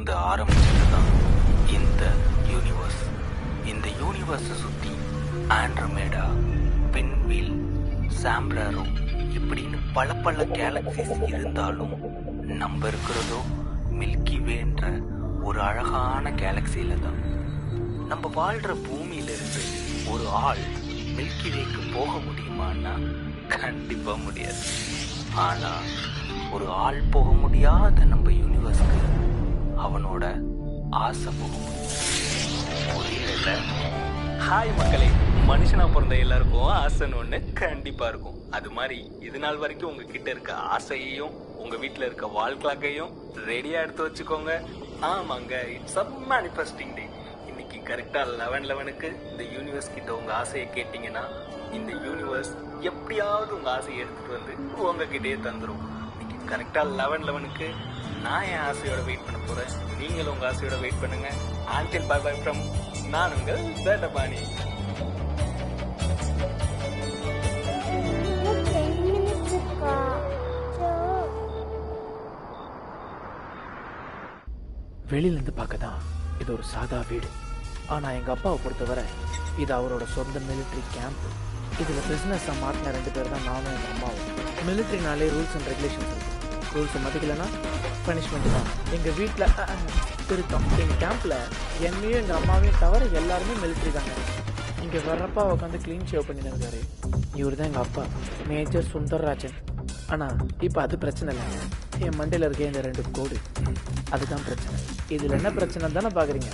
இருந்து ஆரம்பிச்சதுதான் இந்த யூனிவர்ஸ். இந்த யூனிவர்ஸை சுற்றி ஆண்ட்ரோமேடா, விண்வீல், சாம்ப்ராரோ இப்படின்னு பல பல கேலக்சிஸ் இருந்தாலும் நம்ம இருக்கிறதோ மில்கி வேன்ற ஒரு அழகான கேலக்சியில தான். நம்ம வாழ்ற பூமியிலிருந்து ஒரு ஆள் மில்கி வேக்கு போக முடியுமான்னா கண்டிப்பா முடியாது. ஆனா ஒரு ஆள் போக முடியாத நம்ம யூனிவர்ஸ்க்கு அவனோட ஆசை போக முடியும். ஹாய் மக்களே, மனுஷனா பிறந்த எல்லாருக்கும் ஆசைன்னு ஒண்ணு கண்டிப்பா இருக்கும். அது மாதிரி இது நாள் வரைக்கும் உங்ககிட்ட இருக்க ஆசையையும் உங்க வீட்டுல இருக்க வால் கிளாக்கையும் ரெடியா எடுத்து வச்சுக்கோங்க. ஆமாங்க, இட்ஸ் அ மேனிஃபெஸ்டிங் டே. இன்னைக்கு கரெக்டா 11:11க்கு இந்த யூனிவர்ஸ் கிட்ட உங்க ஆசையை கேட்டீங்கன்னா இந்த யூனிவர்ஸ் எப்படியாவது உங்க ஆசையை எடுத்துட்டு வந்து உங்ககிட்டயே தந்துடும். இன்னைக்கு கரெக்டா 11:11க்கு நான் என் ஆசையோட வெயிட் பண்ண போறேன். நீங்களும் உங்க ஆசையோட வெயிட் பண்ணுங்க. ஆன்டில் பை பை ஃப்ரம் நான் உங்கள் தண்டபாணி. வெளியிலேருந்து பார்க்க தான் இது ஒரு சாதா வீடு. ஆனால் எங்கள் அப்பாவை பொறுத்தவரை இது அவரோட சொந்த மிலிட்ரி கேம்ப். இதில் பிஸ்னஸாக மாட்டின 2 பேர் தான் நானும் எங்கள் அம்மாவும். மிலிட்ரினாலே ரூல்ஸ் அண்ட் ரெகுலேஷன்ஸ் இருக்கும். ரூல்ஸை மதிக்கலைன்னா பனிஷ்மெண்ட்டு தான். எங்கள் வீட்டில் திருத்தம். எங்கள் கேம்பில் என்னையும் எங்கள் அம்மாவையும் தவிர எல்லாருமே மிலிட்ரி தாங்க. இங்கே வர்றப்பா உட்காந்து க்ளீன் ஷேவ் பண்ணி இருந்தாரு. இவர் தான் எங்கள் அப்பா, மேஜர் சுந்தர்ராஜன். ஆனால் இப்போ அது பிரச்சனை இல்லை. என் மண்டையில் இருக்க இந்த 2 கோடு அதுதான் பிரச்சனை. இதில் என்ன பிரச்சனை தானே பார்க்குறீங்க?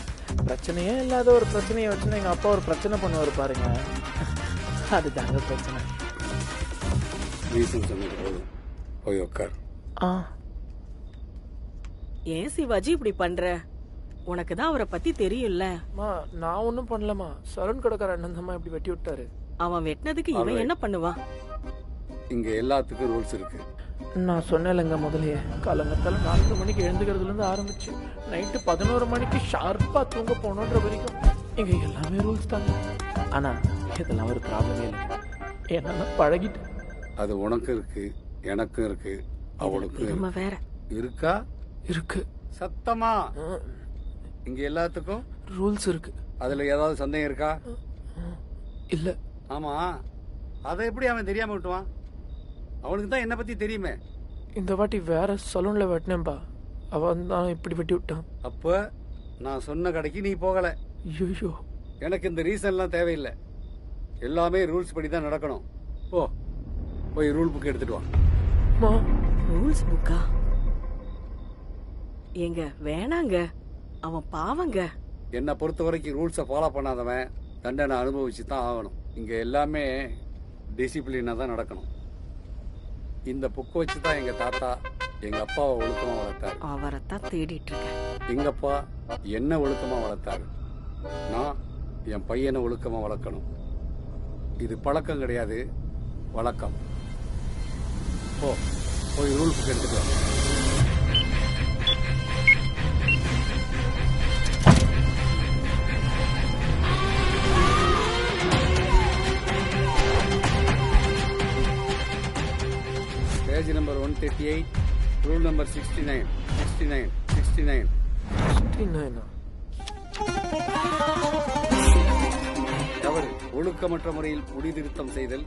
பிரச்சனையே இல்லாத ஒரு பிரச்சனையை வச்சுன்னா எங்கள் அப்பா ஒரு பிரச்சனை பண்ணுவார் பாருங்க, அதுதாங்க பிரச்சனை. போய் உட்கார். ஏன் சிவாஜி இப்படி பண்ற? உனக்கு தான் அவரை பத்தி தெரியும்ல. நான் ஒன்றும் பண்ணலமா. சலூன் கடைக்கார அண்ணன் இப்படி வெட்டி விட்டாரு. அவன் வெட்டினதுக்கு இவன் என்ன பண்ணுவான்? இங்க எல்லாத்துக்கும் ரூல்ஸ் இருக்கு. நான் சொன்னேன்லங்க முதலையே, காலங்கத்தால 4 மணிக்கு எழுந்துக்கிறதுலேருந்து ஆரம்பிச்சு நைட்டு 11 மணிக்கு ஷார்ப்பாக தூங்க போகணுன்ற வரைக்கும் இங்கே எல்லாமே ரூல்ஸ் தாங்க. ஆனால் இதெல்லாம் ஒரு ப்ராப்ளமே இல்லை, ஏன்னா நான் பழகிட்டேன். அது உனக்கும் இருக்கு, எனக்கும் இருக்கு, அவளுக்கும் வேற இருக்கா? இருக்கு. சத்தமா இங்க எல்லாத்துக்கும் ரூல்ஸ் இருக்கு. அதுல ஏதாவது சந்தேகம் இருக்கா? இல்ல. ஆமா, அதை எப்படி அவன் தெரியாம விட்டுவான்? அவனுக்கு தான் என்ன பத்தி தெரியுமே. இந்த வாட்டி வேற சலூன்ல வெட்டினேன்பா, அவன் தான் இப்படி வெட்டி விட்டான். அப்ப நான் சொன்ன கடைக்கு நீ போகல. ஐயோ, எனக்கு இந்த ரீசன்லாம் தேவையில்லை. எல்லாமே ரூல்ஸ் படி தான் நடக்கணும். போய் ரூல் புக் எடுத்துட்டு வா. ரூல்ஸ் புக்கா? ஏங்க வேணாங்க, அவன் பாவங்க. என்னை பொறுத்த வரைக்கும் ரூல்ஸை ஃபாலோ பண்ணாதவன் தண்டனை அனுபவிச்சு தான் ஆகணும். இங்க எல்லாமே டிசிப்ளினா தான் நடக்கணும். இந்த புக்கை வச்சு தான் எங்க தாத்தா எங்க அப்பாவை ஒழுக்கமா வளர்த்தாரு. அவரைத்தான் தேடிட்டு இருக்கேன். எங்க அப்பா என்ன ஒழுக்கமா வளர்த்தாரு, நான் என் பையனை ஒழுக்கமா வளர்க்கணும். இது பழக்கம் கிடையாது, வழக்கம். போய் ரூல் புக் எடுத்துட்டு வா. Page number 138, rule number 69, 69, 69. 69. தவறு, ஒழுக்கமற்ற முறையில் முடி திருத்தம் செய்தல்,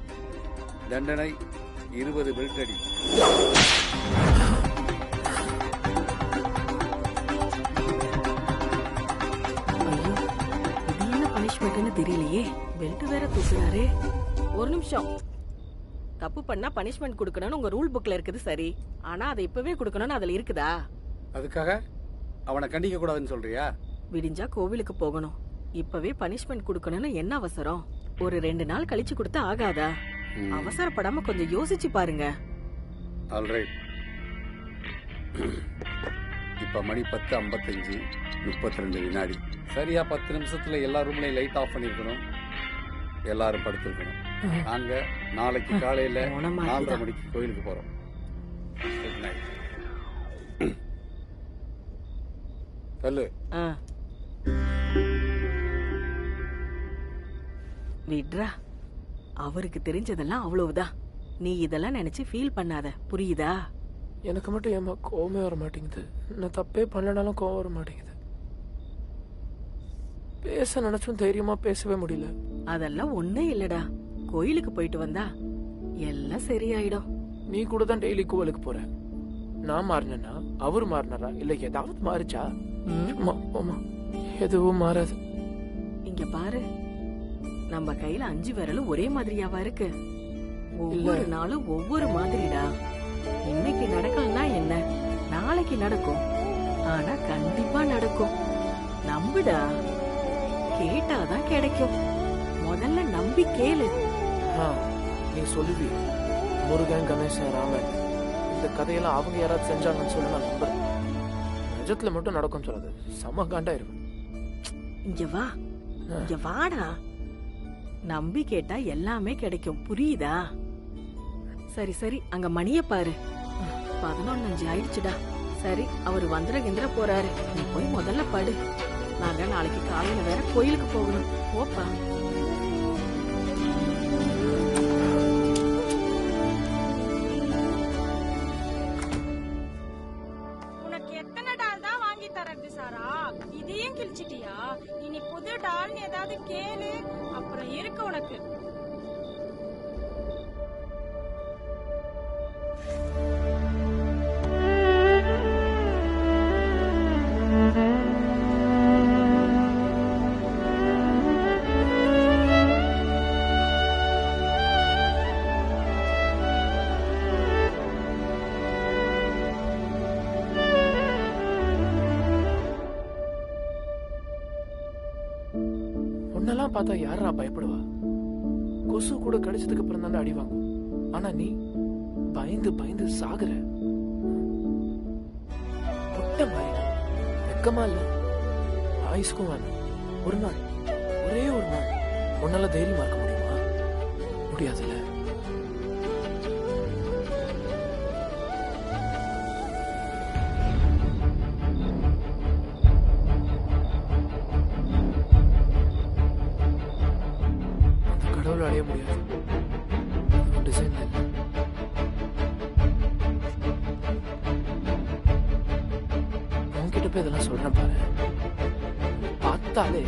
தண்டனை 20 பெல்ட் அடி. இது என்ன பனிஷ்மெண்ட்னு தெரியலையே. பெல்ட் வேற தூக்குறாரே. ஒரு நிமிஷம். தப்பு பண்ணா பனிஷ்மெண்ட் கொடுக்கணும்னு உங்க ரூல் புக்ல இருக்குது சரி, ஆனா அதை இப்பவே கொடுக்கணும்னு அதுல இருக்குதா? அதுக்காக அவனை கண்டிக்க கூடாதுன்னு சொல்றியா? விடிஞ்சா கோவிலுக்கு போகணும், இப்பவே பனிஷ்மெண்ட் கொடுக்கணும்னு என்ன அவசரம்? ஒரு 2 நாள் கழிச்சு கொடுத்தா ஆகாதா? அவசரப்படாம கொஞ்சம் யோசிச்சு பாருங்க. ஆல்ரைட். இப்ப மணி 10:55, 32 வினாடி. சரியா 10 நிமிஷத்துல எல்லா ரூம்லயும் லைட் ஆஃப் பண்ணிருக்கணும், எல்லாரும் படுத்திருக்கணும். நாங்க நாளைக்கு காலையில 4:30 மணிக்கு கோயிலுக்கு போறோம். Good night. சொல்லு. விட்ரா, அவருக்கு தெரிஞ்சதெல்லாம் அவ்வளவுதான். நீ இதெல்லாம் நினைச்சு ஃபீல் பண்ணாத, புரியுதா? எனக்கு மட்டும் ஏமா கோவமே வர மாட்டேங்குது. நான் தப்பே பண்ணனாலும் கோவம் வர மாட்டேங்குது. பேச நினைச்சும் தைரியமா பேசவே முடியல. அதெல்லாம் ஒண்ணும் இல்லடா. கோயிலுக்கு போயிட்டு வந்தா எல்லாம் சரியாயிடும். நீ கூட தான் டெய்லி கோவிலுக்கு போற. நான் மாறினா அவரு மாறினாரா இல்ல ஏதாவது மாறிச்சா? சும்மா எதுவும் மாறாது. இங்க பாரு, நம்ம கையில 5 விரலும் ஒரே மாதிரியாவா இருக்கு? ஒவ்வொரு நாளும் ஒவ்வொரு மாதிரிடா. இன்னைக்கு நடக்கலன்னா என்ன, நாளைக்கு நடக்கும். ஆனா கண்டிப்பா நடக்கும். நம்புடா. கேட்டாதான் கிடைக்கும். முதல்ல நம்பி கேளு. நீ சொல்லுவி முருகன், கணேசன், ராமன் இந்த கதையெல்லாம் அவங்க யாராவது செஞ்சாங்கன்னு சொல்லி நான் நம்புறேன். நிஜத்துல மட்டும் நடக்கும் சொல்லாது. செம காண்டாயிருவேன். இங்க வா, இங்க வாடா. நம்பி கேட்டா எல்லாமே கிடைக்கும். புரியுதா? சரி சரி, அங்க மணிய பாரு. 11:05 ஆயிடுச்சுடா. சரி, அவரு வந்துட போறாரு. நீ போய் முதல்ல படு. நாங்க நாளைக்கு காலையில வேற கோயிலுக்கு போகணும். போப்பா. உனக்கு எத்தனை டால் தான் வாங்கி தரது சாரா? இதையும் கிழிச்சிட்டியா? இனி புது டால்னு ஏதாவது கேளு, அப்புறம் இருக்கு உனக்கு. உன்னெல்லாம் பார்த்தா யாரா பயப்படுவா? கொசு கூட கடிச்சதுக்கு அப்புறம் தானே அடி வாங்கும். ஆனா நீ பயந்து பயந்து சாகுற. பொட்ட மாதிரி வெக்கமா இல்ல? ஆயுஷ்க்கும் வேணும். ஒரு நாள், ஒரே ஒரு நாள் உன்னால தைரியமா இருக்க முடியுமா? முடியாதுல்ல. கடவுள் அடைய முடியாது. டிசைன்ல இல்ல. உன்கிட்ட போய் இதெல்லாம் சொல்றேன் பாரு. பார்த்தாலே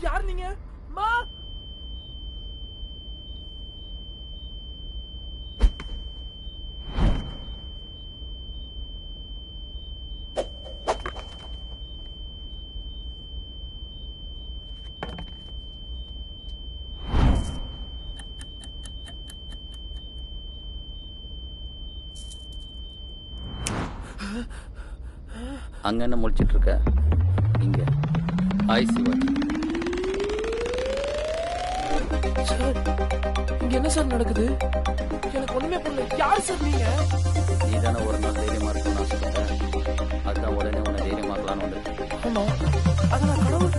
யார் நீங்க? மா அங்க என்ன முழிச்சிட்டு இருக்க? இங்க சிவாஜி. சார், இங்க என்ன சார் நடக்குது? எனக்கு ஒண்ணுமே புரியல. யார் சார் நீங்க? நீ தானே ஒரு நாள் தைரியமா இருக்கணும்னு ஆசைப்பட்டேன். அதுதான் உடனே உன்னை தைரியமாக்கலான்னு வந்திருக்கேன். ஆமா, அது நான் கடவுள்.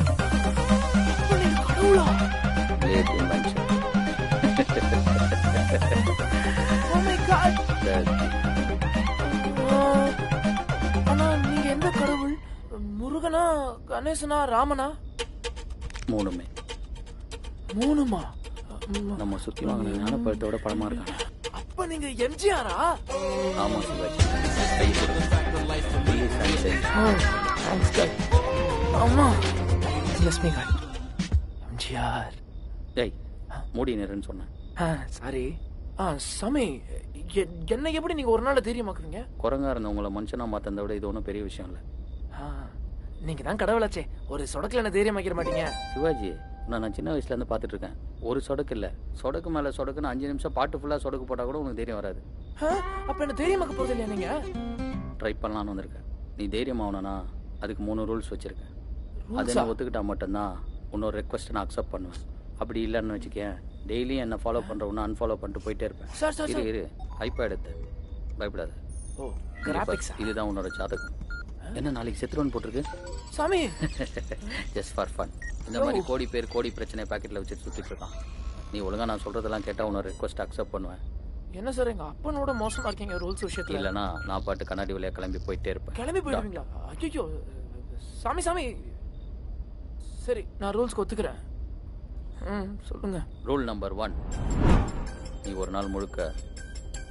கடவுளா? Late invention. எழுத்து. ஆனா நீங்க எந்த கடவுள்? முருகனா, கணேசனா, ராமனா? மூணுமே. மூணுமா? நம்ம சுத்தி வாங்கின ஞானப்பழத்தோட படமா இருக்காங்க. அப்ப நீங்க எம்ஜிஆரா? ஆமா சிவாஜி. கை கொடுங்க. Please handshake. அம்மா லட்சுமி காய் எம்ஜிஆர். டேய் மூடி நிறுன்னு சொன்னேன். சாரி. சாமி, என்ன எப்படி நீங்க ஒரு நாள் தைரியமாக்குறீங்க? குரங்கா இருந்தவங்கள மனுஷனா மாத்ததை விட இது ஒன்றும் பெரிய விஷயம் இல்லை. நீங்க தான் கடவுளாச்சே, ஒரு சொடக்குல என்ன தைரியமாக்கிற மாட்டீங்க? சிவாஜி, நான் சின்ன வயசுல இருந்து பார்த்துட்டு இருக்கேன். ஒரு சொடக்கு இல்லை, சொடக்கு மேல சொடக்குன்னு 5 நிமிஷம் பாட்டு ஃபுல்லா சொடக்கு போட்டா கூட உனக்கு தைரியம் வராது. அப்ப என்ன தைரியமாக்க போறது இல்லையா நீங்க? ட்ரை பண்ணலான்னு வந்திருக்கேன். நீ தைரியம் ஆகணும்னா அதுக்கு 3 ரூல்ஸ் வச்சிருக்கேன். அதை நான் ஒத்துக்கிட்டா மட்டும்தான் உன்னோட ரெக்வஸ்ட் நான் அக்செப்ட் பண்ணுவேன். அப்படி இல்லைன்னு வச்சுக்கேன், டெய்லியும் என்ன ஃபாலோ பண்றவனா அன்ஃபாலோ பண்ணிட்டு போயிட்டே இருப்பேன். இரு ஐபேட் எடுத்து பயப்படாத. இதுதான் உன்னோட ஜாதகம். என்ன நாளைக்கு செத்துருவன் போட்டிருக்கு சாமி? Just for fun. இந்த மாதிரி கோடி பேர் கோடி பிரச்சனை பாக்கெட்ல வச்சுட்டு சுத்திட்டு இருக்கான். நீ ஒழுங்கா நான் சொல்றதெல்லாம் கேட்டா உன்னோட ரெக்வஸ்ட் அக்செப்ட் பண்ணுவேன். என்ன சார், எங்க அப்பனோட மோசமா இருக்கீங்க ரூல்ஸ் விஷயத்துல. இல்லனா நான் பாட்டு கண்ணாடி வழியா கிளம்பி போயிட்டே இருப்பேன். கிளம்பி போயிடுவீங்களா? ஐயோ சாமி சாமி. சரி, நான் ரூல்ஸ்க்கு ஒத்துக்கிறேன். சொல்லுங்க. ரூல் நம்பர் 1, நீ ஒரு நாள் முழுக்க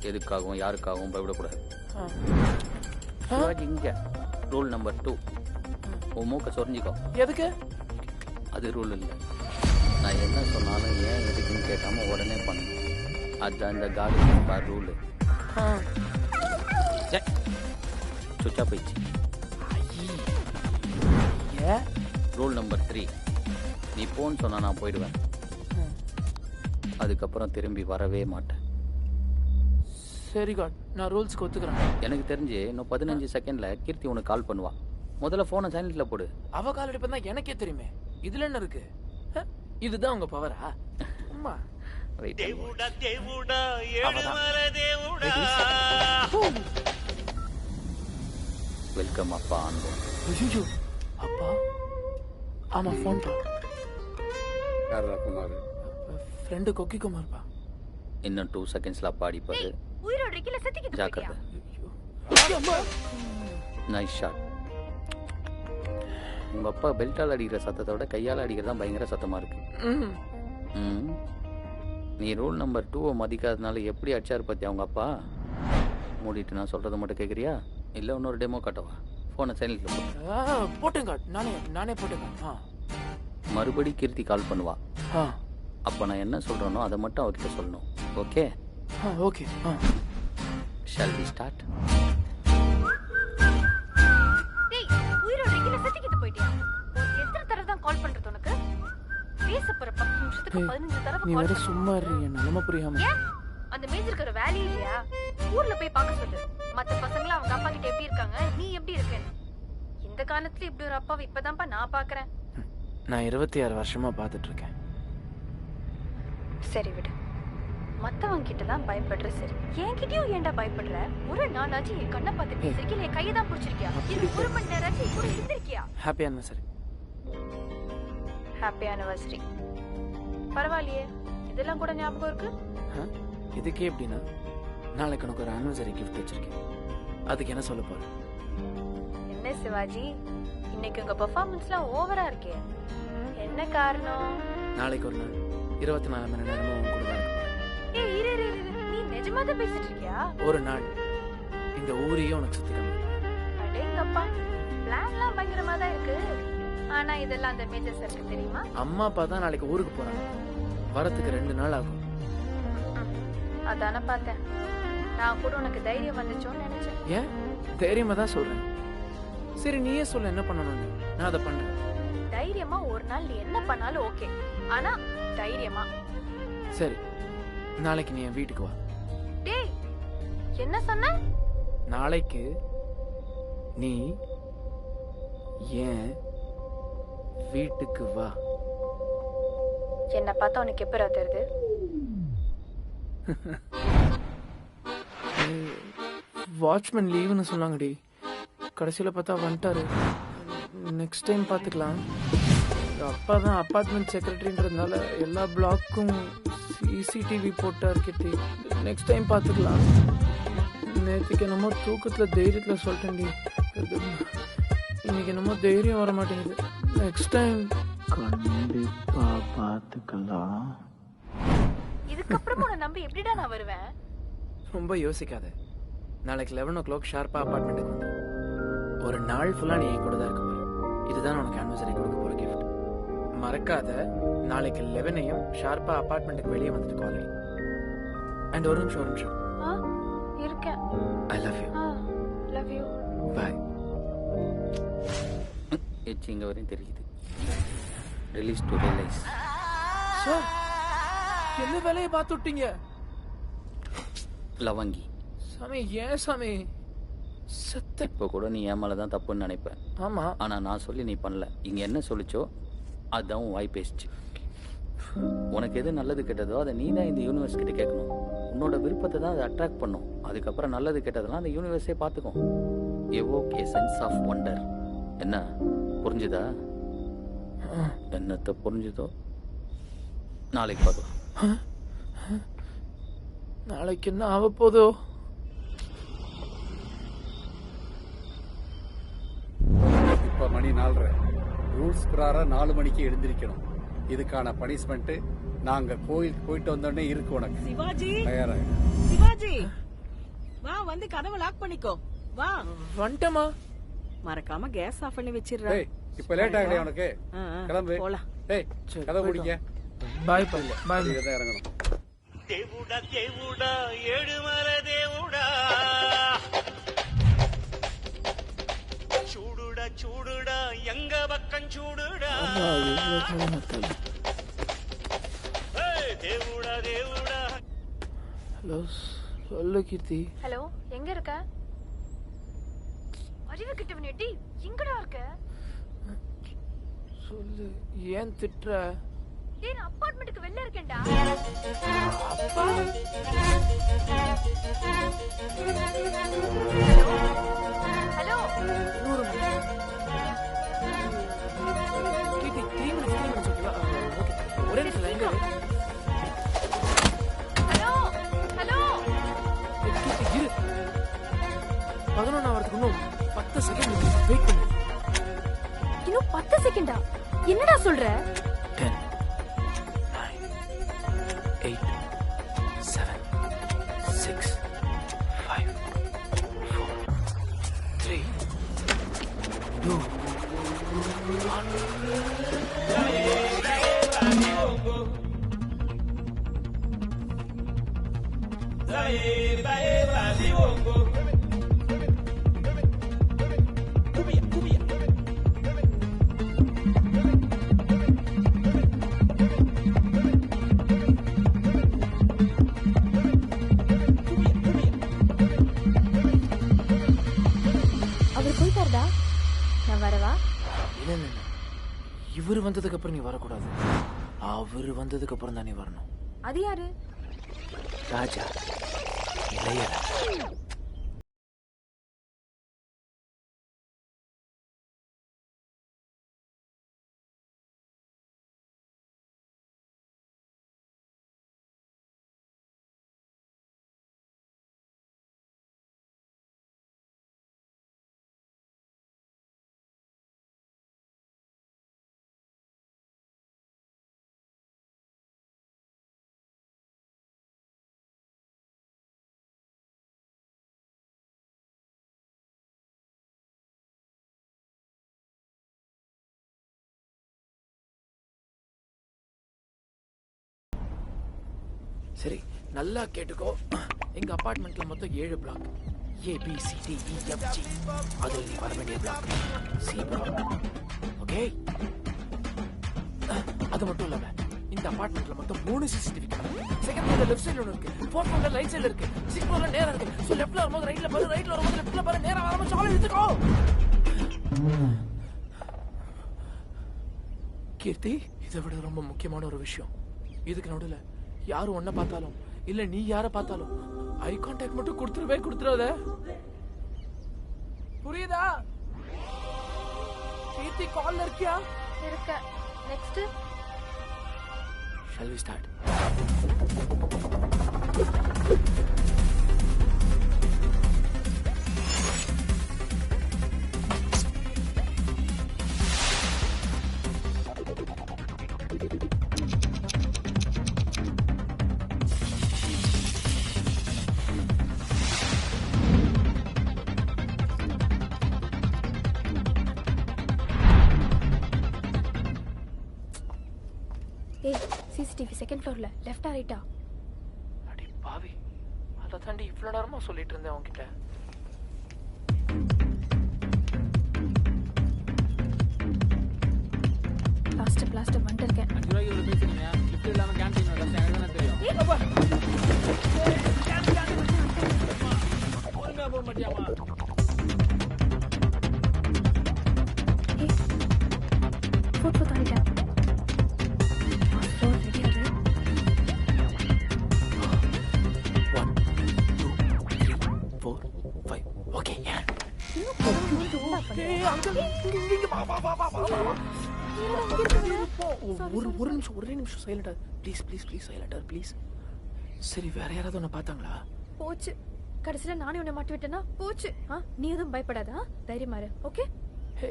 எதுக்காகவும் யாருக்காகவும் பயப்படக்கூடாது. இங்க ரூல் நம்பர் 2, உன் மூக்க சொரிஞ்சிக்கோ. எதுக்கு? அது ரூல் இல்லை. நான் என்ன சொன்னாலும் ஏன் எதுக்குன்னு கேட்காம உடனே பண்ணணும். அதுதான் இந்த காலி பார் ரூல். சுச்சா போயிடுச்சு. ரூல் நம்பர் 3, நீ போன்னு சொன்னா நான் போயிடுவேன். அதுக்கப்புறம் திரும்பி வரவே மாட்டேன். சரி காட், நான் ரூல்ஸ்க்கு ஒத்துக்கிறேன். எனக்கு தெரிஞ்சு இன்னும் 15 செகண்ட்ல கீர்த்தி உனக்கு கால் பண்ணுவா. முதல்ல போனை சைலண்ட்ல போடு. அவ கால் அடிப்பா எனக்கே தெரியுமே. இதுல என்ன இருக்கு? இதுதான் உங்க பவரா? அம்மா வெல்கம் அப்பா அன்பு. ஐயோ அப்பா. ஆமா போன் பா. யாரா குமார்? ஃப்ரெண்டு கொக்கி குமார் பா. இன்னும் 2 செகண்ட்ஸ்ல அப்பா அடிப்பாரு. உயிரோட இருக்கல செத்துக்கிட்டு ஜாக்கிரதை. Nice shot. உங்க அப்பா பெல்ட்டால் அடிக்கிற சத்தத்தை விட கையால் அடிக்கிறது தான் பயங்கர சத்தமா இருக்கு. நீ ரூல் நம்பர் 2 மதிக்காதனால எப்படி அடிச்சாரு பத்தி அவங்க அப்பா. மூடிட்டு நான் சொல்றதை மட்டும் கேட்குறியா இல்லை இன்னொரு டெமோ காட்டவா? ஃபோனை சைலண்ட்ல போட்டு. போட்டுங்க. நானே போட்டுங்க. மறுபடி கீர்த்தி கால் பண்ணுவா. அப்போ நான் என்ன சொல்றேனோ அதை மட்டும் அவர்கிட்ட சொல்லணும். Okay? Okay. Shall we start? டேய், உயிரோட இருக்கல செத்துக்கிட்டு போயிட்டியா? எத்தனை தடவை தான் கால் பண்றது உனக்கு? பேச போற 10 நிமிஷத்துக்கு 15 தடவை நீ கால் வேற பண்ணு. சும்மா இருங்க, நிலம புரியாம. ஏன்? அந்த மேஜருக்கு ஒரு வேலையே இல்லையா? ஊர்ல போய் பார்க்க சொல்லு. மத்த பசங்கள அவங்க அப்பா கிட்ட எப்படி இருக்காங்க, நீ எப்படி இருக்கேன்னு. இந்த காலத்துல இப்படி ஒரு அப்பாவை இப்பதான்ப்பா நான் பாக்குறேன். நான் 26 வருஷமா பார்த்துட்டு இருக்கேன். சரி விடு. மத்தவங்க கிட்ட தான் பயப்படுற சரி. என்கிட்டயும் ஏன்டா பயப்படுற? ஒரு நாளாச்சு என் கண்ணை பார்த்து பேசிருக்கிய, இல்ல கையை தான் பிடிச்சிருக்கியா? இது 1 மணி நேரமாச்சு கூட இருந்திருக்கியா? Happy anniversary. Happy anniversary. பரவாயில்லையே, இதெல்லாம் கூட ஞாபகம் இருக்கு. இதுக்கே எப்படின்னா, நாளைக்கு உனக்கு ஒரு ஆனிவர்சரி கிஃப்ட் வச்சிருக்கேன். அதுக்கு என்ன சொல்ல போற? என்ன சிவாஜி, இன்னைக்கு உங்க பெர்ஃபார்மன்ஸ்லாம் ஓவரா இருக்கே. என்ன காரணம்? நாளைக்கு ஒரு நாள் 24 மணி நேரமும் உன் கூட தான் இருக்க போறேன். ஏய் இரு, நீ நிஜமா தான் பேசிட்டு இருக்கியா? ஒரு நாள் இந்த ஊரையும் உனக்கு சுத்தி காமிக்கிறேன். அடேங்கப்பா, பிளான்லாம் பயங்கரமா தான் இருக்கு. ஆனா இதெல்லாம் அந்த மேஜர் சாருக்கு தெரியுமா? அம்மா அப்பா தான் நாளைக்கு ஊருக்கு போறாங்க. வரத்துக்கு 2 நாள் ஆகும். அதான பார்த்தேன். நான் கூட உனக்கு தைரியம் வந்துச்சோன்னு நினைச்சேன். ஏன்? தைரியமா தான் சொல்றேன். சரி, நீயே சொல்ல என்ன பண்ணணும்னு. நான் அதை பண்றேன். தைரியமா ஒரு நாள் நீ என்ன பண்ணாலும் ஓகே. ஆனா தைரியமா. சரி, நாளைக்கு நீ என் வீட்டுக்கு வா. டேய், என்ன சொன்ன? நாளைக்கு நீ என் வீட்டுக்கு வா. என்ன பார்த்தா உனக்கு எப்பரா தெரியுது? வாட்ச்மேன் லீவுன்னு சொன்னாங்கடி. கடைசியில் பார்த்தா வந்துட்டாரு. நெக்ஸ்ட் டைம் பார்த்துக்கலாம். அப்பா தான் அப்பார்ட்மெண்ட் செக்ரட்டரின்றதுனால எல்லா பிளாக்கும் CCTV போட்டா இருக்கே. நெக்ஸ்ட் டைம் பார்த்துக்கலாம். நேற்றுக்கு என்னமோ தூக்கத்தில் தைரியத்தில் சொல்லிட்டேன்டி. இன்னைக்கு என்னமோ தைரியம் வர மாட்டேங்குது. நெக்ஸ்ட் டைம் கண்டிப்பா பார்த்துக்கலாம். இதுக்கப்புறம் உன்னை நம்பி எப்படிடா நான் வருவேன்? ரொம்ப யோசிக்காத. நாளைக்கு 11 o'clock ஷார்ப்பாக அப்பார்ட்மெண்ட்டுக்கு வந்து ஒரு நாள் ஃபுல்லாக நீ என் கூட தான் இருக்க போற. இதுதான் உனக்கு ஆனிவர்சரி கொடுக்க போகிற கிஃப்ட். மறக்காத, நாளைக்கு 11 AM ஷார்ப்பாக அப்பார்ட்மெண்ட்டுக்கு வெளியே வந்துட்டு கால் பண்ணி. அண்ட் ஒரு நிமிஷம். இருக்கேன். I love you. Love you. Bye. எச்சு இங்கே வரையும் தெரியுது. Release to realise. சார், என்ன வேலையை பார்த்து விட்டீங்க? லவங்கி சாமி, ஏன் சாமி? சத்த இப்போ கூட நீ என் மேலே தான் தப்புன்னு நினைப்பேன். ஆமா, ஆனால் நான் சொல்லி நீ பண்ணல. இங்கே என்ன சொல்லிச்சோ அதுதான் உன் வாய் பேசிச்சு. உனக்கு எது நல்லது கெட்டதோ அதை நீ தான் இந்த யூனிவர்ஸ் கிட்ட கேட்கணும். உன்னோட விருப்பத்தை தான் அதை அட்ராக்ட் பண்ணும். அதுக்கப்புறம் நல்லது கெட்டதெல்லாம் அந்த யூனிவர்ஸே பார்த்துக்கும். Evoke a sense of wonder. என்ன புரிஞ்சுதா? என்னத்தை புரிஞ்சுதோ நாளைக்கு பார்க்கலாம். நாளைக்கு என்ன ஆக போதோ? இப்ப மணி 4:30. ரூல்ஸ் பிரகாரம் 4 மணிக்கு எழுந்திருக்கணும். இதுக்கான பனிஷ்மெண்ட் நாங்க கோயிலுக்கு போயிட்டு வந்தோடனே இருக்கு உனக்கு. சிவாஜி, தயாரா? சிவாஜி, வா, வந்து கதவை லாக் பண்ணிக்கோ. வா. வந்துட்டமா? மறக்காம கேஸ் ஆஃப் பண்ணி வச்சிடுறா. டேய், இப்ப லேட் ஆகலையா உனக்கு? கிளம்பு. போலாம். டேய், கதை பிடிங்க. பாய் பாய் பாய். நீங்க தான் இறங்கணும். దేవుడా దేవుడా ఏడుమల దేవుడా చూడుడా చూడుడా ఎంగ పక్కం చూడుడా దేవుడా దేవుడా. ஹலோ, சொல்லு கீர்த்தி. ஹலோ, எங்க இருக்க? அறிவு கிட்டவன் எட்டி எங்கடா இருக்க? சொல்லு, ஏன் திட்டுற? டேய், நான் அபார்ட்மெண்ட்டுக்கு வெளில இருக்கேன்டா. அப்பா, ஹலோ நூறு கீர்த்தி, 3 minutes ஓகேவா? ஓகே, ஒரே நிமிஷம் லைன்ல இரு. Hello hello. கீர்த்தி இரு. 11 ஆவறதுக்கு இன்னும் 10 செகண்ட் வெயிட் பண்ணு. இன்னும் 10 செகண்டா? என்னடா சொல்ற? 10 9 8 7 6 5 4 3 2 அவர் போயிட்டாருடா. நான் வரவா? இல்ல இல்ல, இவரு வந்ததுக்கு அப்புறம் நீ வரக்கூடாது. அவரு வந்ததுக்கு அப்புறம் தான் நீ வரணும். அது யாரு? ராஜா, இளையராஜா. சரி, நல்லா கேட்டுக்கோ. எங்க அபார்ட்மெண்ட்ல மொத்தம் 7 பிளாக். ABCDEFG. அதுல நீ வர வேண்டிய பிளாக் C பிளாக். ஓகே? அது மட்டும் இல்லாம இந்த அபார்ட்மெண்ட்ல மொத்தம் 3 CCTV கேமரா. செகண்ட் ஃப்ளோர்ல லெஃப்ட் சைடுல ஒன்னு இருக்கு, ஃபோர்த் ஃப்ளோர்ல ரைட் சைடுல இருக்கு, சிக்ஸ்த் ஃப்ளோர்ல நேரா இருக்கு. சோ லெஃப்ட்ல வரும்போது ரைட்ல பாரு, ரைட்ல வரும்போது லெஃப்ட்ல பாரு, நேரா வரும்போது சாலை எடுத்துக்கோ. கீர்த்தி, இதை விட ரொம்ப முக்கியமான ஒரு விஷயம். இதுக்கு நடுவுல யாரும் ஒன்ன பார்த்தாலும் இல்ல நீ யார பார்த்தாலும் ஐ கான்டாக்ட் மட்டும் கொடுத்துறாத. புரியுதா? கீர்த்தி, கால்ல இருக்கியா? இருக்க. நெக்ஸ்ட். Shall we start? ஏய் சிசிடிவி செகண்ட் ஃப்ளோர்ல லெஃப்டா ரைட்டா? அடி பாவி, அதை தாண்டி இவ்வளோ நேரமா சொல்லிட்டு இருந்தேன் உன்கிட்ட. லாஸ்ட் வந்துட்டு இருக்கேன். 5 ரூபாய்க்கு இவ்வளோ பேசுறீங்க. லிஃப்ட் இல்லாமல் கேன்டீன் கஷ்டம் எனக்கு தானே தெரியும். ஒழுங்கா போக மாட்டியாமா? ஃபோர்த் ஆகிட்டேன். ஃப்ளோர் ரெடி ஆகுது. 1 2 3 4 5. ஓகே. ஒரே நிமிஷம் சைலண்டா ப்ளீஸ் சைலண்டா ப்ளீஸ். சரி, வேற யாராவது உன்னை பார்த்தாங்களா? போச்சு, கடைசியில நானே உன்னை மாட்டி விட்டேன்னா போச்சு. நீ எதுவும் பயப்படாதா, தைரியமா இரு. ஓகே? ஹே,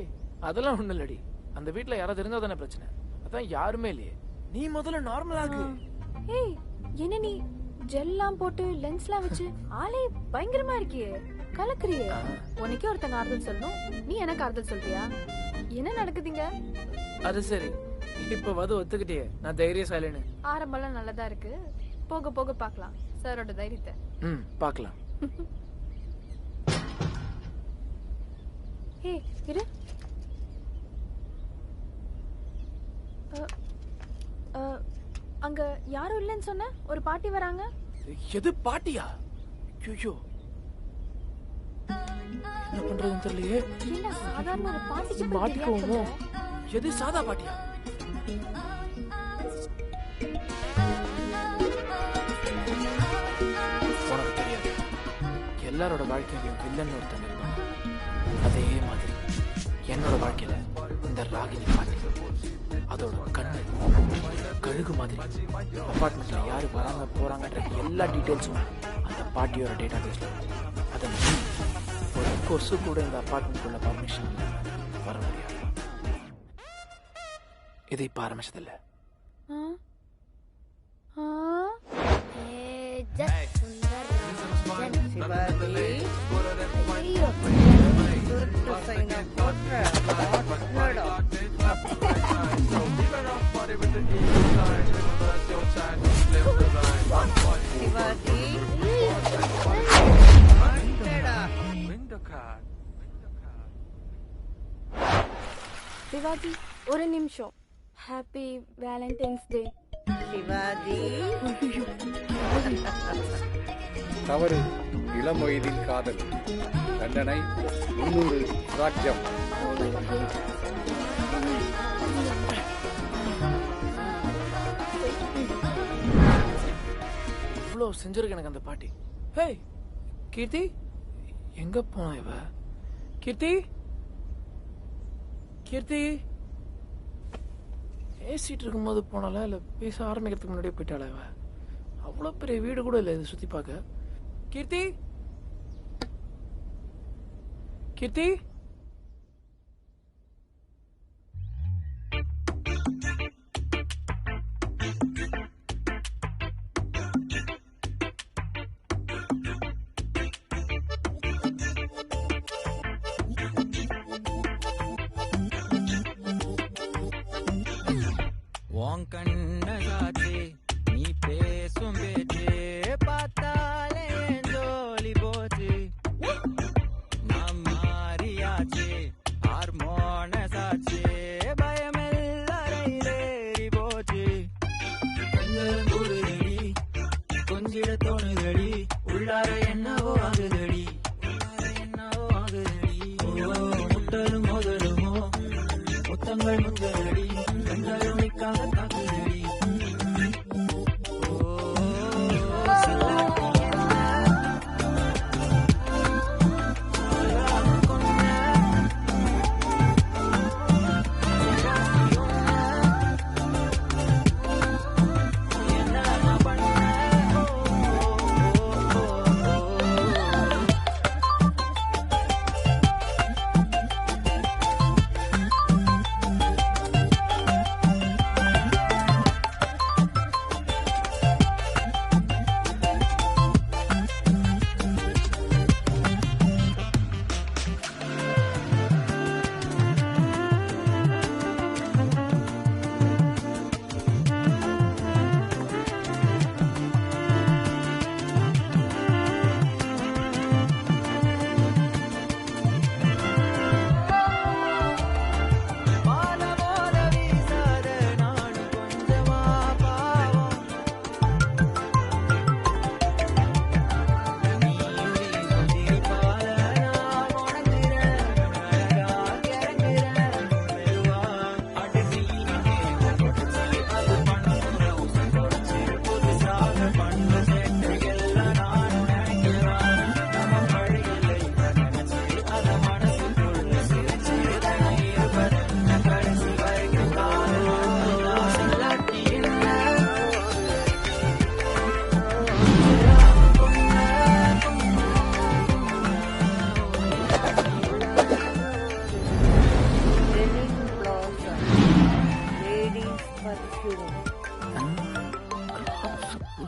அதெல்லாம் ஒண்ணும் இல்லடி. அந்த வீட்ல யாராவது இருந்தா தானே பிரச்சனை. அதான் யாருமே இல்லையே. நீ முதல்ல நார்மலா இருக்கு. ஏய், என்ன நீ ஜெல்லாம் போட்டு லென்ஸ்லாம் வச்சு ஆளே பயங்கரமா இருக்கியே, கலக்குறியே. உனக்கே ஒருத்தங்க ஆறுதல் சொல்லணும், நீ எனக்கு ஆறுதல் சொல்றியா? என்ன நடக்குதுங்க? அது சரி, இப்ப வந்து ஒத்துக்கிட்டே நான் தைரியசாலின்னு. ஆரம்பம்லாம் நல்லதா இருக்கு, போக போக பார்க்கலாம் சாரோட தைரியத்தை. பார்க்கலாம். ஏய் இரு. அங்க யாரும் இல்லைன்னு சொன்ன, ஒரு பாட்டி வராங்க. எது பாட்டியா? ஐயோ, என்ன பண்றதுன்னு தெரியலையே. என்ன சாதாரண ஒரு பாட்டிக்கு மாட்டிக்குவோமோ? எது சாதா பாட்டியா? உனக்கு தெரியாது, எல்லாரோட வாழ்க்கையிலும் வில்லன் ஒருத்தன் இருப்பான். அதே மாதிரி என்னோட வாழ்க்கையில இந்த ராகினி பாட்டி, அதோட கண்ணு கழுகு மாதிரி. அபார்ட்மெண்ட்ல யாரு வராங்க போறாங்கன்ற எல்லா டீட்டெயில்ஸும் அந்த பாட்டியோட டேட்டா பேஸ்ல. அதை ஒரு கொசு கூட இந்த அபார்ட்மெண்ட்குள்ள பர்மிஷன் வர முடியாது. இது இப்ப ஆரம்பிச்சதில்ல. சிவாஜி, ஒரு நிமிஷம். ஹாப்பி வேலண்டைன்ஸ் டே. சிவாஜி, தவறு இளமொய்தின் காதல். தண்டனை 300 ராஜ்யம். இவ்வளோ செஞ்சிருக்கு எனக்கு அந்த பாட்டி. ஹே கீர்த்தி, எங்க போனா இவ? கீர்த்தி, கீர்த்தி பேசிட்டு இருக்கும்போது போனால இல்ல பேச ஆரம்பிக்கிறதுக்கு முன்னாடியே போயிட்டாளா இவ? அவ்வளோ பெரிய வீடு கூட இல்லை இது சுத்தி பார்க்க. கீர்த்தி, கீர்த்தி, உன் கண்ண காட்சி நீ பேசும் பேச்சு பார்த்தாலே ஜோலி போச்சு. நான் மாறியாச்சு ஹார்மோன சாட்சி, பயமெல்லாரையிலேறி போச்சு. கொஞ்சம் கூடுதடி, கொஞ்சிட தோணுதடி, உள்ளார என்னவோ ஆகுதடி, என்னவோ ஆகுதடி. முட்டலும் மோதலுமோ முத்தங்கள் முந்தடி, கண்களும் நிற்காத தாக்குதடி.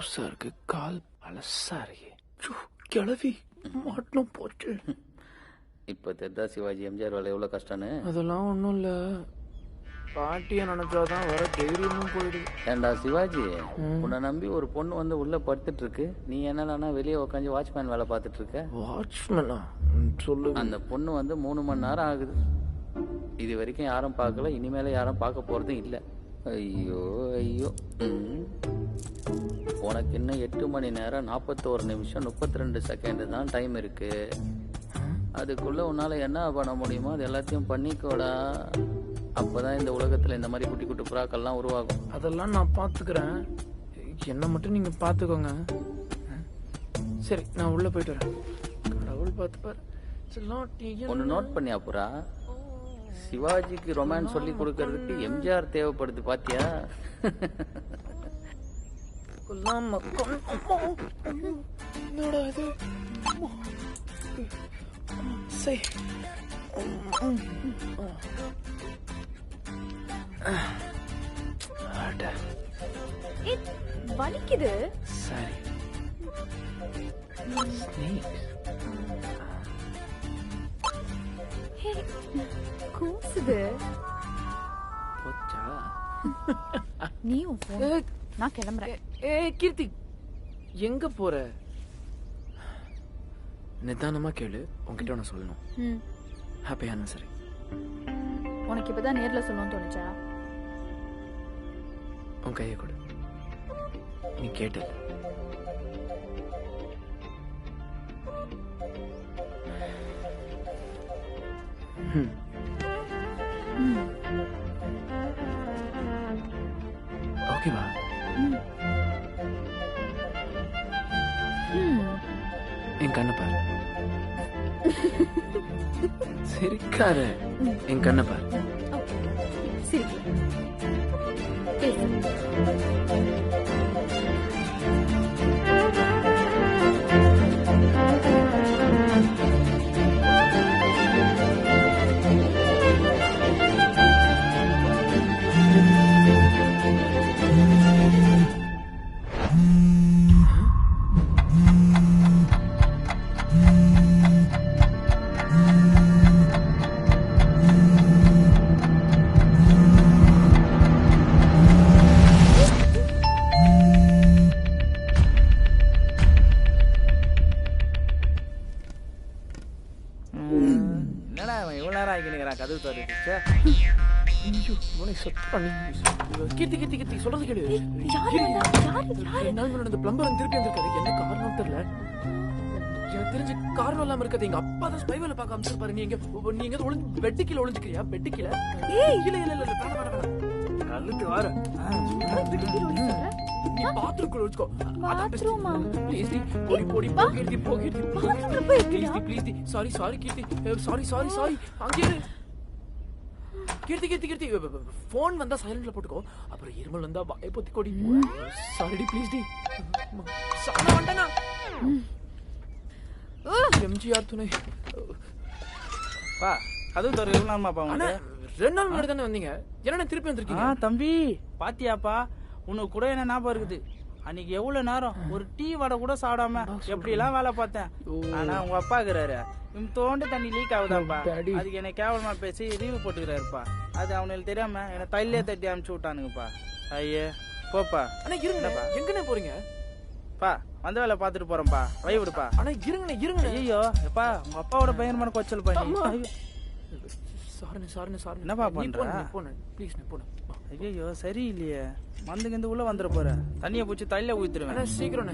லூஸா இருக்கு, கால் பழசா இருக்கு. கிளவி மாட்டணும் போச்சு. இப்போ தெரிதா சிவாஜி எம்ஜிஆர் வேலை எவ்வளோ கஷ்டம்னு? அதெல்லாம் ஒன்றும் இல்லை, பாட்டியை நினைச்சாதான் வர தைரியமும் போயிடுது. ஏண்டா சிவாஜி, உன்னை நம்பி ஒரு பொண்ணு வந்து உள்ள படுத்துட்டு இருக்கு, நீ என்னன்னா வெளியே உட்காந்து வாட்ச்மேன் வேலை பார்த்துட்டு இருக்க. வாட்ச்மேனா? சொல்லு. அந்த பொண்ணு வந்து 3 மணி நேரம் ஆகுது, இது வரைக்கும் யாரும் பார்க்கல, இனிமேல யாரும் பார்க்க போறதும் இல்லை. ஐயோ ஐயோ. உனக்கு இன்னும் 8 மணி நேரம் 41 நிமிஷம் 32 செகண்ட் தான் டைம் இருக்கு. அதுக்குள்ள உன்னால என்ன பண்ண முடியுமோ அது எல்லாத்தையும் பண்ணிக்கோடா. அப்பதான் இந்த உலகத்துல இந்த மாதிரி குட்டி குட்டி புறாக்கள்லாம் உருவாகும். அதெல்லாம் நான் பாத்துக்கிறேன், என்ன மட்டும் நீங்க பாத்துக்கோங்க. சரி, நான் உள்ள போயிட்டு வரேன். கடவுள் பார்த்துப்பாரு. ஒன்னு நோட் பண்ணியா புறா? சிவாஜிக்கு ரொமான்ஸ் சொல்லி கொடுக்கறதுக்கு எம்ஜிஆர் தேவைப்படுது பாத்தியா? வலிக்குது. சரி, கூசுது. நீயும் நான் கிளம்புறேன். கீர்த்தி, எங்க போற? நிதானமா கேளு, உன்கிட்ட ஒண்ணு சொல்லணும். ஹாப்பியான சரி. உனக்கு இப்பதான் நேர்ல சொல்லணும்னு தோணுச்சா? உன் கையை கொடு. நீ கேட்டல. ஓகேவா? என் கண்ணை பாரு. சிரிக்காத, என் கண்ணை பாரு. என்னடா அவன் இவ்வளவு நேரம் ஆகிக்கிறான் கதவு தோறிட்டு? கீர்த்தி கீர்த்தி கீர்த்தி, சொல்றது கேளு. 2 நாள் முன்னாடி பிளம்பர் திருப்பி வந்திருக்காரு. என்ன காரணம் தெரியல. எனக்கு தெரிஞ்சு காரணம் இல்லாம இருக்காது. எங்க அப்பா தான் ஸ்பை வேலை பார்க்க அமைச்சிருப்பாரு. நீங்க ஒளிஞ்சு பெட்டு கீழே ஒளிஞ்சுக்கிறியா? பெட்டு கீழே? இல்ல இல்ல இல்ல, கழுத்து வார. நீ பாத்ரூம்குள்ள ஒளிச்சுக்கோ. பாத்ரூமா? ப்ளீஸ் போடி போடி போகிர்தி போகிர்தி. Please please. Sorry sorry Keerthi, sorry sorry sorry. அங்கே கீர்த்தி கீர்த்தி கீர்த்தி, போன் வந்தா சைலண்ட்ல போட்டுக்கோ. அப்புறம் இருமல் வந்தா வாயை பொத்தி கொடி. சாரி ப்ளீஸ் டி. சாரி வந்தனா. எம்ஜிஆர் துணை. பா கதவு தோற எவ்வளவு நேரமா பா? 2 நாள் முன்னாடி தானே வந்தீங்க, என்ன திருப்பி வந்திருக்கீங்க? தம்பி பாத்தியாப்பா, உனக்கு கூட என்ன ஞாபகம் இருக்குது? அன்னைக்கு எவ்வளவு நேரம் ஒரு டீ வடை கூட சாப்பிடாம எப்படி எல்லாம் வேலை பார்த்தேன். ஆனா உங்க அப்பா இருக்கிறாரு, தோண்ட தண்ணி லீக் ஆகுதாப்பா. அதுக்கு என்ன கேவலமா பேசி ரீவு போட்டுக்கிறாருப்பா. அது அவனுக்கு தெரியாம என்ன தையிலே தட்டி அனுப்பிச்சு விட்டானுங்கப்பா. ஐயே போப்பா. அண்ணா இருங்கப்பா. எங்கண்ணே போறீங்க? பா வந்த வேலை பாத்துட்டு போறேன்ப்பா, வை விடுப்பா. அண்ணா இருங்கண்ணே இருங்க. ஐயோ எப்பா, உங்க அப்பாவோட பயங்கரமான கொச்சல் பண்ணி. Sorry sorry sorry. என்னப்பா பண்ற? ப்ளீஸ் நான் போறேன். ஐயோ சரி இல்லையே, மந்துங்க இந்த உள்ள வந்துட போற. தண்ணியை பூச்சி தையில ஊத்துருவேன். சீக்கிரம்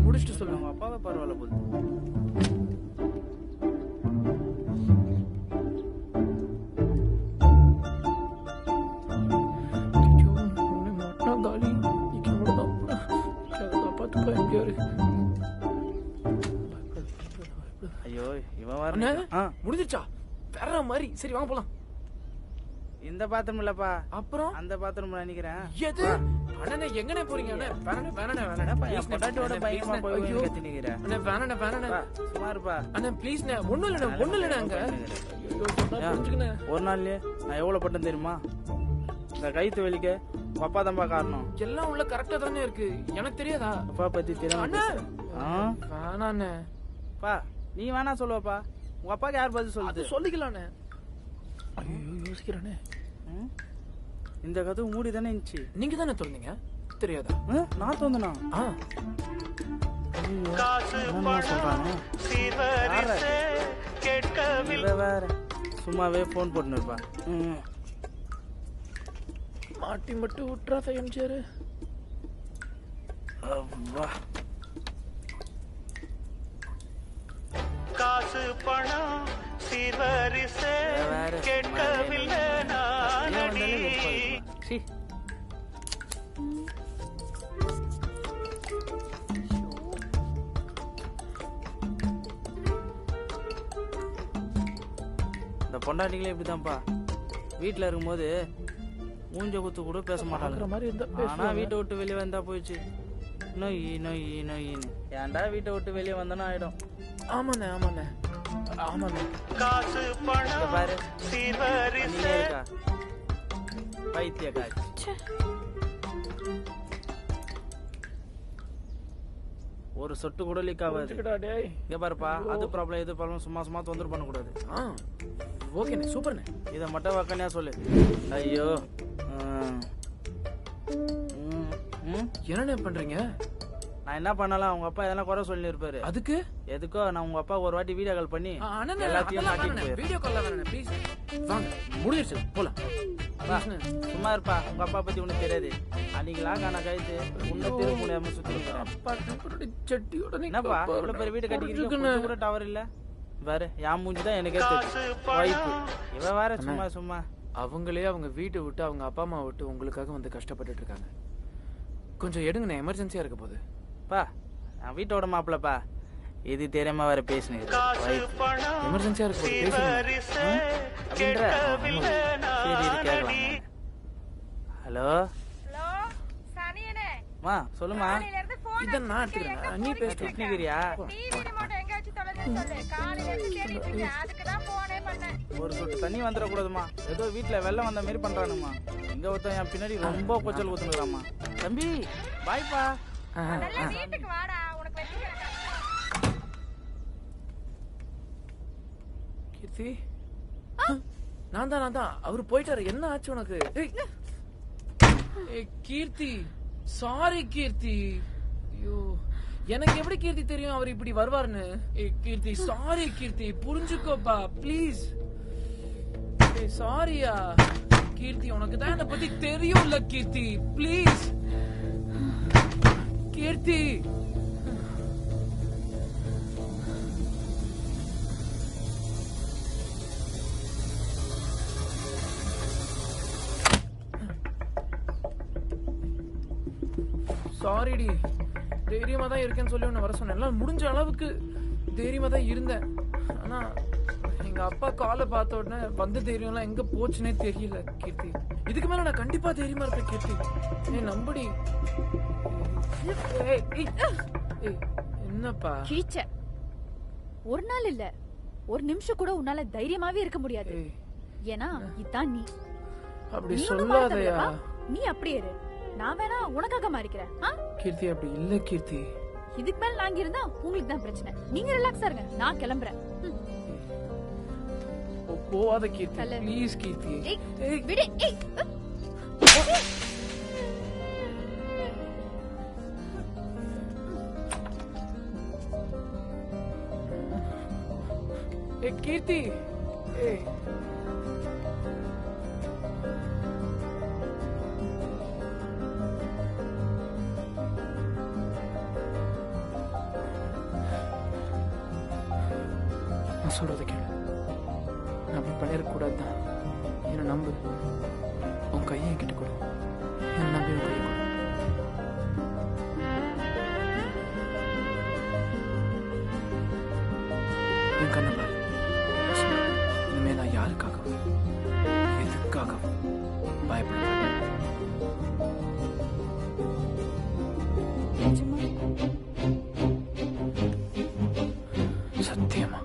முடிச்சுட்டு சொல்லுங்க. உங்க அப்பாவே பரவாயில்ல போகுது. ஐயோ இவன் வர முடிஞ்சிருச்சா? வேற மாதிரி. சரி வாங்க போலாம். இந்த பாத்ரூம் இல்லப்பா, அப்புறம் அந்த பாத்ரூம் நினைக்கிறேன். எது? அண்ணே எங்கனே போறீங்க? அண்ணே வேணானே வேணானே வேணானே. என் பொண்டாட்டியோட பயங்கரமா போய் கத்தினீங்கற. அண்ணே வேணானே வேணானே. சும்மா இருப்பா. அண்ணே ப்ளீஸ் நே. ஒண்ணும் இல்ல அங்க. ஐயோ புரிஞ்சுக்கனே. ஒரு நாள்லயே நான் எவ்வளவு பட்டம் தெரியுமா? இந்த கைத்து வெளிக்க உங்க அப்பா தான்ப்பா காரணம். எல்லாம் உள்ள கரெக்டா தானே இருக்கு, எனக்கு தெரியாதா? அப்பா பத்தி தெரியாம வேணாண்ணே. பா நீ வேணா சொல்லுவாப்பா, உங்க அப்பாக்கு யார் பதில் சொல்லுது? சொல்லிக்கலாண்ணே. ஐயோ யோசிக்கிறானே. இந்த கதவு மூடி தானே இருந்துச்சு. நீங்க தானே திறந்தீங்க, தெரியாதா? நான் தோந்தனா? வேற சும்மாவே போன் போட்டுன்னு இருப்பா. மாட்டி மட்டும் விட்டுறாத எம்ஜிஆர். காசு பணம் சீர்வரிசை கேட்கவில்லை நானடி. இந்த பொண்டாட்டிகளே இப்படிதான்ப்பா, வீட்டுல இருக்கும்போது மூஞ்ச குத்து கூட பேச மாட்டாங்க. ஆனா வீட்டை விட்டு வெளியே வந்தா போயிடுச்சு நொய் நொய் நொயின்னு. ஏன்டா வீட்டை விட்டு வெளியே வந்தானு ஆயிடும். ஆமாண்ணே ஆமாண்ணே ஆமாண்ணே. காசு பணம் பாரு சீர்வரிசை பைத்திய காட்சி. ஒரு சொட்டு கூட லீக் ஆகாது. இங்க பாருப்பா, அது ப்ராப்ளம் இது ப்ராப்ளம் சும்மா சும்மா தொந்தரவு பண்ணக்கூடாது. ஓகேண்ணே சூப்பர்ண்ணே. இதை மட்டும் வக்கனையா சொல்லு. ஐயோ என்னண்ணே பண்றீங்க? நான் என்ன பண்ணலாம், அவங்க அப்பா எதனா குறை சொல்லி இருப்பாரு. அதுக்கு எதுக்கோ நான் உங்க அப்பா ஒரு வாட்டி வீடியோ கால் பண்ணி எல்லாத்தையும் வீடியோ கால் வேணாண்ணே ப்ளீஸ். வாங்க முடிஞ்சிருச்சு போலாம். சும்மா இருப்பா, உங்க அப்பா பத்தி உனக்கு தெரியாது. அன்னைக்கு லாங்கான கைது உன்ன தெரு முடியாம சுத்தி சட்டியோட என்னப்பா இவ்வளவு பெரிய வீடு கட்டிக்கிட்டு கூட டவர் இல்ல பாரு. என் மூஞ்சிதான் எனக்கே தெரியும். இவ வேற சும்மா சும்மா. அவங்களே அவங்க வீட்டை விட்டு அவங்க அப்பா அம்மா விட்டு உங்களுக்காக வந்து கஷ்டப்பட்டுட்டு இருக்காங்க. கொஞ்சம் எடுங்கண்ணே, எமர்ஜென்சியா இருக்க போகுது. பா நான் வீட்டோட மாப்பிளப்பா, இது தெரியாம வேற பேசுனீங்க. எமர்ஜென்சியா இருக்கு கேட்கலாம். ஹலோ மா சொல்லுமா. இதான் நான் எடுத்துக்கிறேன், நீ பேசுறியா? ஒரு சொட்டு தண்ணி வந்துடக்கூடாதுமா. ஏதோ வீட்டுல வெள்ளம் வந்த மாதிரி பண்றானுமா. இங்க ஒருத்தன் என் பின்னாடி ரொம்ப கொச்சல் ஊத்துனுக்குறாமா. தம்பி பாய்ப்பா. கீர்த்தி நான் தான் அவரு போயிட்டாரு. என்ன ஆச்சு உனக்கு? கீர்த்தி சாரி கீர்த்தி. ஐயோ எனக்கு எப்படி கீர்த்தி தெரியும் அவர் இப்படி வருவார்னு? கீர்த்தி சாரி கீர்த்தி, புரிஞ்சுக்கோப்பா ப்ளீஸ். சாரியா கீர்த்தி, உனக்கு தான் என்ன பத்தி தெரியும்ல கீர்த்தி, ப்ளீஸ் கீர்த்தி. சாரிடி, தைரியமா தான் இருக்கேன்னு சொல்லி உன்னை வர சொன்னேன். எல்லாம் முடிஞ்ச அளவுக்கு தைரியமா தான் இருந்தேன். ஆனா எங்க அப்பா காலை பார்த்த உடனே வந்த தைரியம்லாம் எங்க போச்சுன்னே தெரியல கீர்த்தி. இதுக்கு மேல நான் கண்டிப்பா தைரியமா இருப்பேன் கீர்த்தி, நீ நம்புடி. என்னப்பா கிழிச்ச? ஒரு நாள் இல்ல, ஒரு நிமிஷம் கூட உன்னால தைரியமாவே இருக்க முடியாது. ஏன்னா இதான் நீ. அப்படி சொல்லாதயா. நீ அப்படியே இரு, நான் வேணா உனக்காக மாறிக்கிறேன். கீர்த்தி அப்படி இல்ல கீர்த்தி. இதுக்கு மேல நாங்க இருந்தா உங்களுக்கு தான் பிரச்சனை. நீங்க ரிலாக்ஸா இருங்க, நான் கிளம்புறேன். போவாத கீர்த்தி ப்ளீஸ் கீர்த்தி. விடு. கீர்த்தி நான் சொல்றத கேளு. நான் அப்படி பண்ணிடக்கூடாது தான். என்னை நம்பு. உன் கையை என்கிட்ட கொடு. என்னை நம்பி உன் கையை கொடு. என் கண்ணை பாரு. இனிமே நான் யாருக்காகவும் எதுக்காகவும் பயப்பட மாட்டேன். சத்தியமா.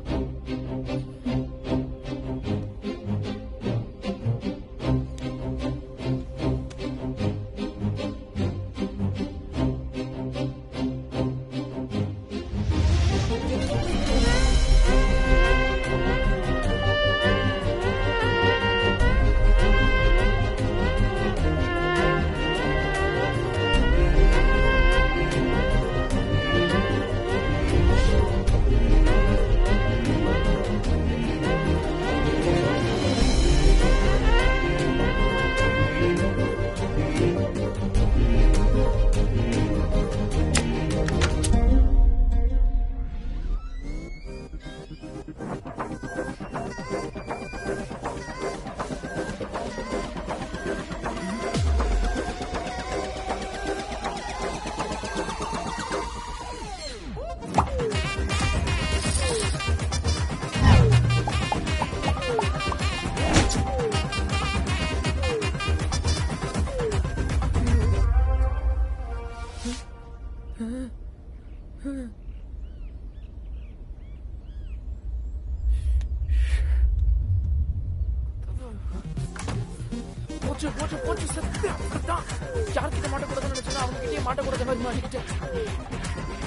சத்தியம் அப்படித்தான். யார்கிட்ட மாட்டக்கூடாதுன்னு நினைச்சா அவங்க கிட்டே மாட்டக்கூடாத மாதிரி மாட்டிக்கிட்டேன்.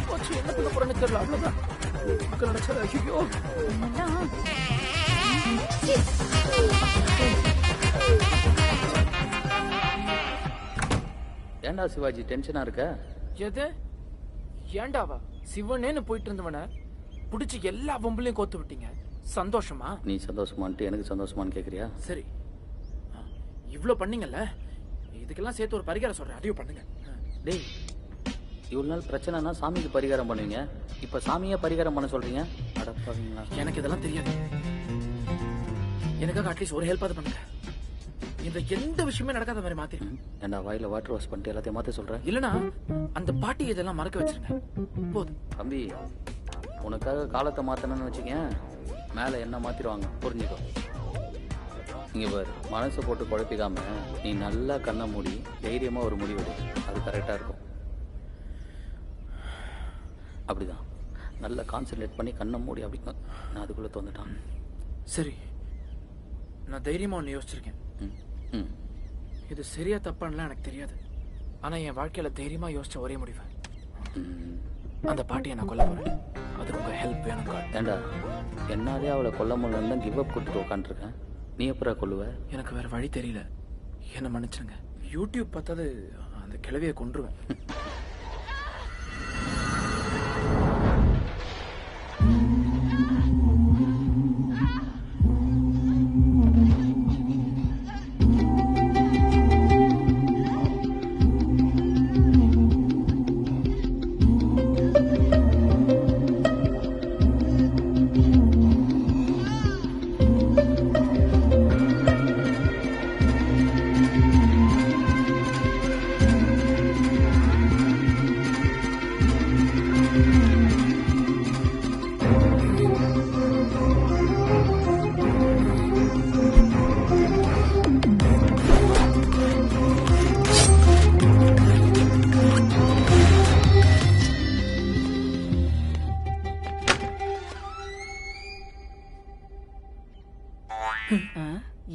போச்சு, என்ன பண்ண போறேன்னு தெரியல. அவ்வளவுதான் நினைச்சா. ஐயோ ஏன்டா சிவாஜி டென்ஷனா இருக்க? எது ஏண்டாவா? சிவனேன்னு போயிட்டு இருந்தவன பிடிச்சி எல்லா பொம்பளையும் கோத்து விட்டீங்க. சந்தோஷமா? நீ சந்தோஷமான்ட்டு எனக்கு சந்தோஷமான்னு கேக்குறியா? சரி, இவ்ளோ பண்ணீங்கல்ல, இதுக்கெல்லாம் சேர்த்து ஒரு பரிகாரம் சொல்றேன், அதையும் பண்ணுங்க. டேய், இவ்வளவு நாள் பிரச்சனைனா சாமிக்கு பரிகாரம் பண்ணுவீங்க, இப்ப சாமியே பரிகாரம் பண்ண சொல்றீங்க. அடப்பாவீங்களா? எனக்கு இதெல்லாம் தெரியாது. எனக்காக அட்லீஸ்ட் ஒரு ஹெல்ப் பண்ணுங்க. இந்த எந்த விஷயமே நடக்காத மாதிரி மாத்திருங்க. ஏண்டா வாயில வாட்டர் வாஷ் பண்ணிட்டு எல்லாத்தையும் மாத்த சொல்றேன்? இல்லனா அந்த பாட்டி இதெல்லாம் மறக்க வச்சிருங்க போதும். தம்பி, உனக்காக காலத்தை மாத்தணும்னு வச்சுக்கேன், மேல என்ன மாத்திடுவாங்க, புரிஞ்சுக்கோ. இங்க பாரு, மனசை போட்டு குழப்பிக்காம நீ நல்லா கண்ணை மூடி தைரியமா ஒரு முடிவு எடு. அது கரெக்டா இருக்கும். அப்படிதான் நல்லா கான்சென்ட்ரேட் பண்ணி கண்ணை மூடி. அப்படி நான் அதுக்குள்ள தோந்துட்டான். சரி, நான் தைரியமா ஒன்று யோசிச்சிருக்கேன். இது சரியா தப்பான்லாம் எனக்கு தெரியாது. ஆனா என் வாழ்க்கையில தைரியமா யோசிச்ச ஒரே முடிவு, அந்த பாட்டியை நான் கொல்ல போறேன். அதுக்கு உங்க ஹெல்ப் வேணுங்க. ஏண்டா, என்னாலே அவளை கொல்ல முடியலன்னு தான் கிவ் அப் கொடுத்துட்டு உட்காந்துருக்கேன். நீ எப்படா கொல்லுவ? எனக்கு வேற வழி தெரியல, என்ன மன்னிச்சிருங்க. யூடியூப் பார்த்தது அந்த கிழவியை கொன்றுவேன்.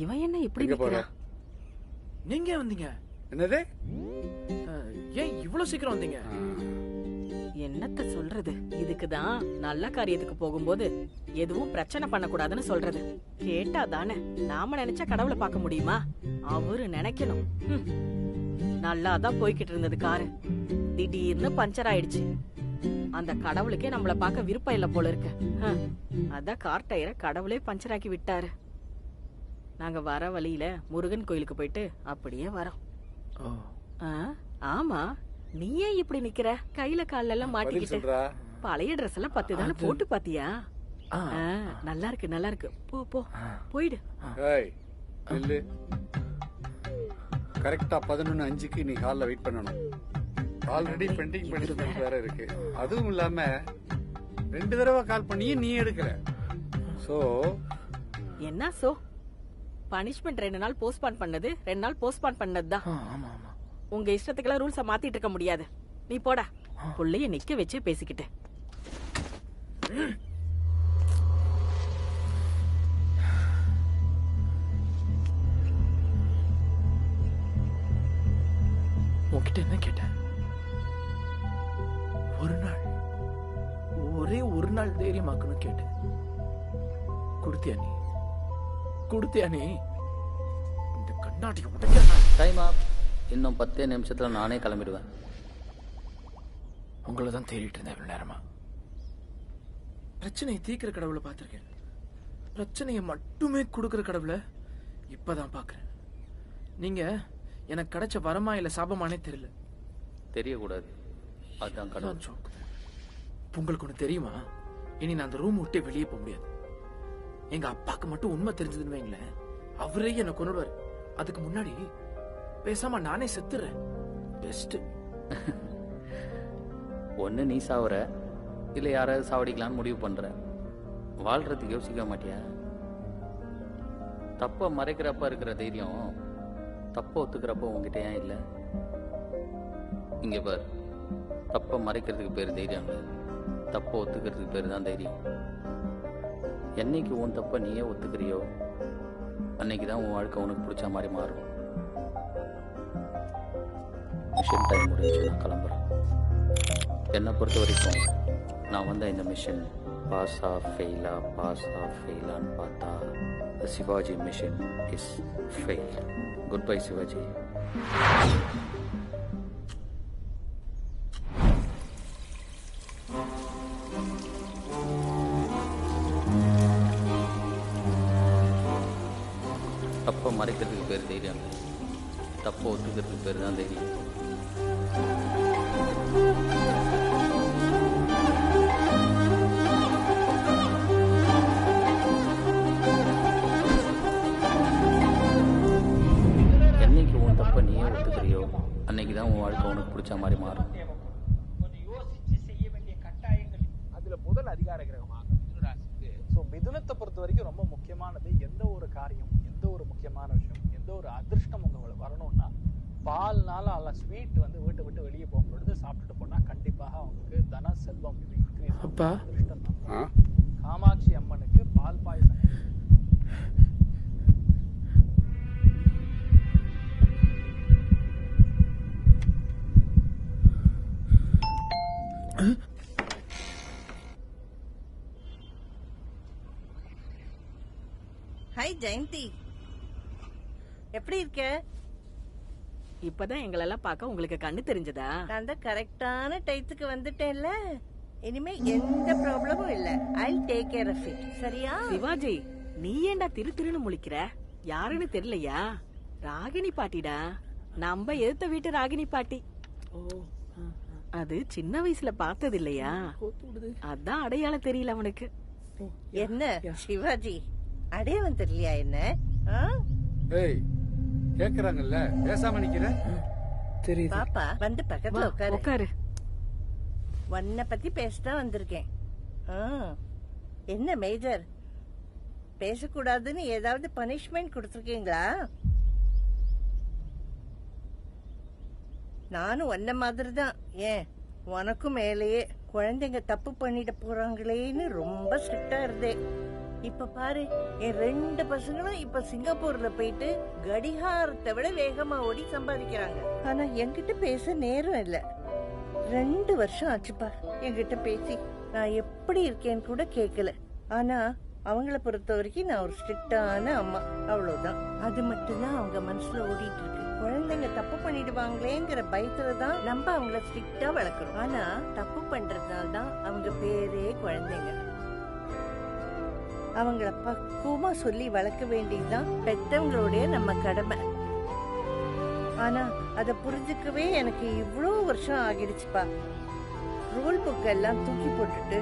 இவன் என்ன இப்படி எங்க போற? நிக்கிறான்? நீங்க வந்தீங்க? என்னது? ஏன் இவ்வளவு சீக்கிரம் வந்தீங்க? என்னத்த சொல்றது, இதுக்குதான் நல்ல காரியத்துக்கு போகும்போது எதுவும் பிரச்சனை பண்ணக்கூடாதுன்னு சொல்றது. கேட்டா தானே நாம நினைச்சா கடவுளை பார்க்க முடியுமா? அவரு நினைக்கணும். நல்லாதான் போய்கிட்டு இருந்தது காரு, திடீர்னு பஞ்சர் ஆயிடுச்சு. அந்த கடவுளுக்கே நம்மள பார்க்க விருப்பம் இல்ல போல இருக்கு. அதான் கார் டயரை கடவுளே பஞ்சர் ஆக்கி விட்டாரு. நாங்க வர வழியில முருகன் கோயிலுக்கு போயிட்டு அப்படியே வரோம். ஆமா, நீ ஏன் இப்படி நிக்கிற? கையில கால்ல எல்லாம் மாட்டிக்கிட்டு பழைய ட்ரெஸ் எல்லாம் 10 தானே போட்டு பாத்தியா? நல்லா இருக்கு, நல்லா இருக்கு. போ போ, போயிடு. கரெக்டா 11:05க்கு நீ ஹால்ல வெயிட் பண்ணணும். ஆல்ரெடி பெண்டிங் பனிஷ்மெண்ட் வேற இருக்கு. அதுவும் இல்லாம 2 தடவை கால் பண்ணியும் நீ எடுக்கல. சோ என்ன சோ? பனிஷ்மெண்ட் 2 நாள் போஸ்ட்பான் பண்ணது, 2 நாள் போஸ்ட்பான் பண்ணதுதான். உங்க இஷ்டத்துக்கெல்லாம் ரூல்ஸ மாத்திட்டு இருக்க முடியாது. நீ போடா. புள்ளைய நிக்க வச்சு பேசிக்கிட்டு. உன்கிட்ட என்ன கேட்டேன்? ஒரு நாள், ஒரே ஒரு நாள் தைரியமாக்கணும் கேட்டேன். கொடுத்தியா நீ? கொடுத்தியா நீ? இந்த கண்ணாடி உடைக்க டைம் ஆப். இன்னும் 10 நிமிஷத்துல நானே கிளம்பிடுவேன். உங்களை தான் தேடிட்டு இருந்தேன் இவ்வளவு நேரமா. பிரச்சனையை தீக்கிற கடவுளை பார்த்திருக்கேன், பிரச்சனையை மட்டுமே கொடுக்கிற கடவுளை இப்பதான் பாக்குறேன். நீங்க எனக்கு கிடைச்ச வரமா இல்ல சாபமானே தெரியல. தெரியக்கூடாது, அதுதான் கடவுள். உங்களுக்கு ஒண்ணு தெரியுமா? இனி நான் அந்த ரூம் விட்டு வெளியே போக முடியாது. எங்க அப்பாக்கு மட்டும் உண்மை தெரிஞ்சதுன்னு வைங்களேன், அவரே என்ன கொன்னுடுவாரு. அதுக்கு முன்னாடி பேசாம நானே செத்துறேன். பெஸ்ட். ஒண்ணு நீ சாவற, இல்ல யாராவது சாவடிக்கலான்னு முடிவு பண்ற. வாழ்றதுக்கு யோசிக்க மாட்டியா? தப்ப மறைக்கிறப்ப இருக்கிற தைரியம் தப்ப ஒத்துக்கிறப்ப உங்ககிட்ட ஏன் இல்ல? இங்க பாரு, தப்ப மறைக்கிறதுக்கு பேரு தைரியம் இல்ல, தப்ப ஒத்துக்கிறதுக்கு பேரு தான் தைரியம். என்னைக்கு உன் தப்ப நீயே ஒத்துக்கிறியோ அன்னைக்குதான் உன் வாழ்க்கை உனக்கு பிடிச்ச மாதிரி மாறும். மிஷன் டைம் முடிஞ்சு நான் கிளம்புறேன். என்னை பொறுத்த வரைக்கும் நான் வந்த இந்த மிஷன் பாஸா ஃபெயிலான்னு பார்த்தா the Shivaji mission is fail. Goodbye Shivaji. தப்பை மறைக்கிறதுக்கு பேர் தைரியம் இல்லை, தப்பை ஒத்துக்கிறதுக்கு பேர் தான் தைரியம். என்னைக்கு உன் தப்பை நீயே ஒத்துக்கிறியோ அன்னைக்கு தான் உன் வாழ்க்கை உனக்கு பிடிச்ச மாதிரி மாறும். கொஞ்சம் யோசிச்சு செய்ய வேண்டிய கட்டாயங்கள் அதுல முதல் அதிகார கிரகமாக மிதுன ராசிக்கு. ஸோ மிதுனத்தை பொறுத்த வரைக்கும் ரொம்ப முக்கியமானது, எந்த ஒரு காரியம், எந்த ஒரு முக்கியமான விஷயம், எந்த ஒரு அதிர்ஷ்டம் உங்களுக்கு வரணும்னா பால்னால அல்ல ஸ்வீட் வந்து வீட்டை விட்டு வெளியே போகும்பொழுது சாப்பிட்டுட்டு போனா கண்டிப்பாக அவங்களுக்கு தன செல்வம் இது இன்க்ரீஸ். அதிர்ஷ்டம் தான். காமாட்சி அம்மனுக்கு பால் பாயசம் ஹாய் ஜெயந்தி, எப்படி இருக்க? இப்பதான் எங்களெல்லாம் பார்க்க உங்களுக்கு கண்ணு தெரிஞ்சதா? நான் தான் கரெக்டான டைத்துக்கு வந்துட்டேன்ல. இனிமே எந்த ப்ராப்ளமும் இல்ல. I take care of it. சரியா? சிவாஜி, நீ ஏண்டா திருன்னு முழிக்கிற? யாருன்னு தெரியலையா? ராகினி பாட்டிடா, நம்ம எதிர்த்த வீட்டு ராகினி பாட்டி. அது சின்ன வயசுல பார்த்தது இல்லையா? அதான் அடையாளம் தெரியல அவனுக்கு. என்ன சிவாஜி, அடையாளம் தெரியலையா என்ன? ஏய், கேக்குறாங்கல்ல, பேசாம நிக்கிற? தெரியுது. பாப்பா வந்து பக்கத்துல உட்காரு. உன்னை பத்தி பேசதான் வந்திருக்கேன். என்ன மேஜர், பேசக்கூடாதுன்னு ஏதாவது பனிஷ்மெண்ட் கொடுத்துருக்கீங்களா? நானும் ஒன்ன மாதிரி தான். ஏன் உனக்கும் மேலேயே குழந்தைங்க தப்பு பண்ணிட போறாங்களேன்னு ரொம்ப ஸ்ட்ரிக்டா இருந்தேன். இப்ப பாரு, என் 2 பசங்களும் இப்ப சிங்கப்பூர்ல போயிட்டு கடிகாரத்தை விட வேகமா ஓடி சம்பாதிக்கிறாங்க. ஆனா என்கிட்ட பேச நேரம் இல்ல. 2 வருஷம் ஆச்சுப்பா என்கிட்ட பேசி. நான் எப்படி இருக்கேன்னு கூட கேட்கல. ஆனா அவங்கள பொறுத்த வரைக்கும் நான் ஒரு ஸ்ட்ரிக்டான அம்மா, அவ்வளவுதான். அது மட்டும்தான் அவங்க மனசுல ஓடிட்டு இருக்கு. குழந்தைங்க தப்பு பண்ணிடுவாங்களேங்கிற பயத்துலதான் நம்ம அவங்கள ஸ்ட்ரிக்டா வளர்க்கிறோம். ஆனா தப்பு பண்றதுனால தான் அவங்க பேரே குழந்தைங்க. அவங்கள பக்குவமா சொல்லி வளர்க்க வேண்டியதுதான் பெத்தவங்களுடைய நம்ம கடமை. ஆனா அத புரிஞ்சுக்கவே எனக்கு இவ்வளோ வருஷம் ஆகிடுச்சுப்பா. ரூல் புக் எல்லாம் தூக்கி போட்டுட்டு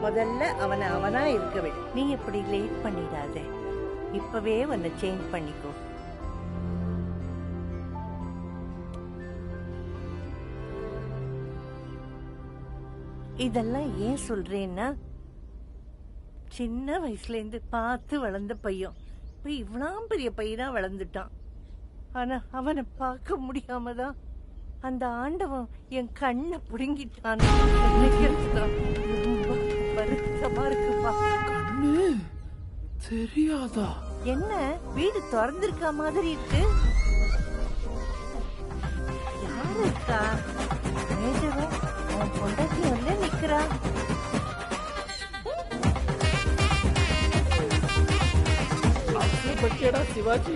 முதல்ல அவனா இருக்க விடு. நீ எப்படி லேட் பண்ணிடாத. இப்பவே உன்னை சேஞ்ச் பண்ணிக்கோ. இதெல்லாம் ஏன் சொல்றேன்னா, சின்ன வயசுல இருந்து பார்த்து வளர்ந்த பையன் இப்ப இவ்வளவு பெரிய பையனா வளர்ந்துட்டான். ஆனா அவனை பார்க்க முடியாம தான் அந்த ஆண்டவன் என் கண்ணை புடுங்கிட்டான். ரொம்ப வருத்தமா இருக்குப்பா. கண்ணு தெரியாதா? என்ன வீடு திறந்திருக்க மாதிரி இருக்கு? யாரு இருக்கா? மேஜரும் அவன் பொண்டாட்டி வந்து நிக்கிறா. பட்டியடா சிவாஜி.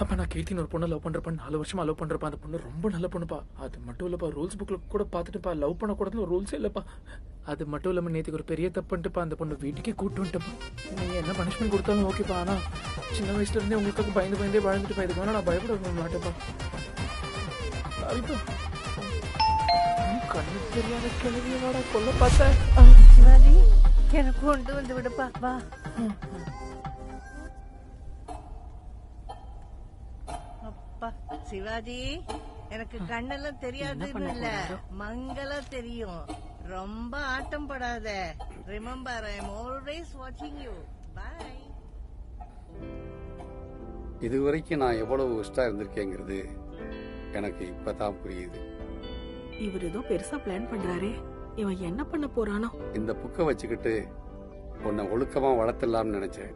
அப்ப நான் கேட்டின்னு ஒரு பொண்ணை லவ் பண்றப்ப 4 வருஷமா லவ் பண்றப்ப அந்த பொண்ணு ரொம்ப நல்ல பொண்ணுப்பா. அது மட்டும் இல்லப்பா, ரூல்ஸ் புக்ல கூட பாத்துட்டுப்பா லவ் பண்ண கூடாதுன்னு ரூல்ஸே இல்லப்பா. அது மட்டும் இல்லாம நேற்றுக்கு ஒரு பெரிய தப்புன்ட்டுப்பா அந்த பொண்ணு வீட்டுக்கே கூட்டு வந்துட்டப்பா. நீங்க என்ன பனிஷ்மெண்ட் கொடுத்தாலும் ஓகேப்பா. ஆனா சின்ன வயசுல இருந்தே உங்களுக்கு பயந்தே வாழ்ந்துட்டுப்பா. இதுக்கு வேணா நான் பயப்பட மாட்டேப்பா. கண்ணு தெரியாத கிழவியோட கொல்ல பார்த்தேன். சிவாஜி, எனக்கு கொண்டு வந்து விடுப்பா. வா. அப்பா சிவாஜி, எனக்கு கண்ணெல்லாம் தெரியாதுன்னு இல்ல, மங்களா தெரியும். ரொம்ப ஆட்டம் படாத. ரிமெம்பர், ஐ அம் ஆல்வேஸ் வாட்சிங் யூ. பை. இதுவரைக்கும் நான் எவ்வளவு இஷ்டா இருந்திருக்கேங்கிறது எனக்கு இப்பதான் புரியுது. இவர் ஏதோ பெருசா பிளான் பண்றாரே, இவன் என்ன பண்ண போறானோ? இந்த புக்கை வச்சுக்கிட்டு உன்னை ஒழுக்கமா வளர்த்தலாம்னு நினைச்சேன்.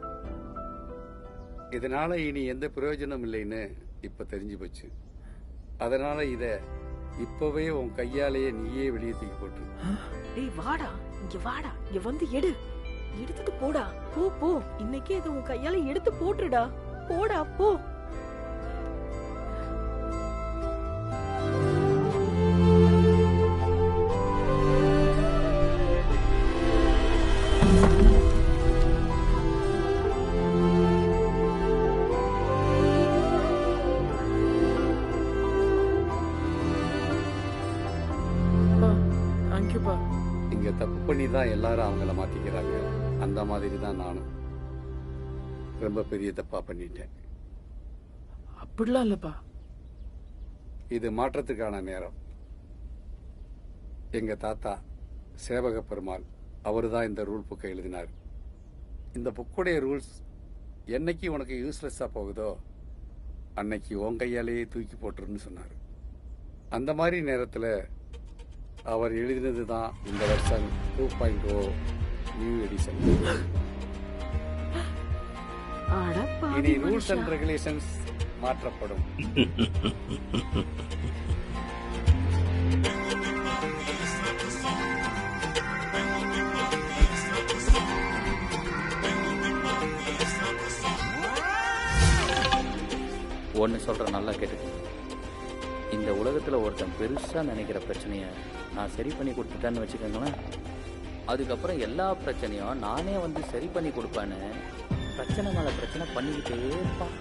இதனால இனி எந்த பிரயோஜனம் இல்லைன்னு இப்ப தெரிஞ்சு போச்சு. அதனால இத இப்பவே உன் கையாலேயே நீயே வெளியே தூக்கி போட்டு. டேய் வாடா, இங்க வாடா, இங்க வந்து எடுத்துட்டு போடா. போ போ, இன்னைக்கே இதை உன் கையால எடுத்து போட்டுடா. போடா போ. இங்க தப்பு பண்ணி தான் எல்லாரும் அவங்கள மாத்திக்கிறாங்க. அந்த மாதிரி தான் நானும் ரொம்ப பெரிய தப்பா பண்ணிட்டேன். அப்படிலாம் இல்லப்பா. இது மாற்றத்துக்கான நேரம். எங்க தாத்தா சேவக பெருமாள் அவரு தான் இந்த ரூல் புக்கை எழுதினார். இந்த புக்குடைய ரூல்ஸ் என்னைக்கு உனக்கு யூஸ்லெஸ்ஸா போகுதோ அன்னைக்கு உன் கையாலேயே தூக்கி போட்டுருன்னு சொன்னார். அந்த மாதிரி நேரத்தில் அவர் எழுதினது தான் இந்த வருஷம் 2.0 நியூ எடிஷன். இனி ரூல்ஸ் அண்ட் ரெகுலேஷன்ஸ் மாற்றப்படும். ஒன்று சொல்கிறேன், நல்லா கேட்டுக்கோங்க. இந்த உலகத்தில் ஒருத்தன் பெருசாக நினைக்கிற பிரச்சனையை நான் சரி பண்ணி கொடுத்துட்டேன்னு வச்சுக்கோங்களேன், அதுக்கப்புறம் எல்லா பிரச்சனையும் நானே வந்து சரி பண்ணி கொடுப்பேன்னு பிரச்சனை மேலே பிரச்சனை பண்ணிக்கிட்டே இருப்பான்.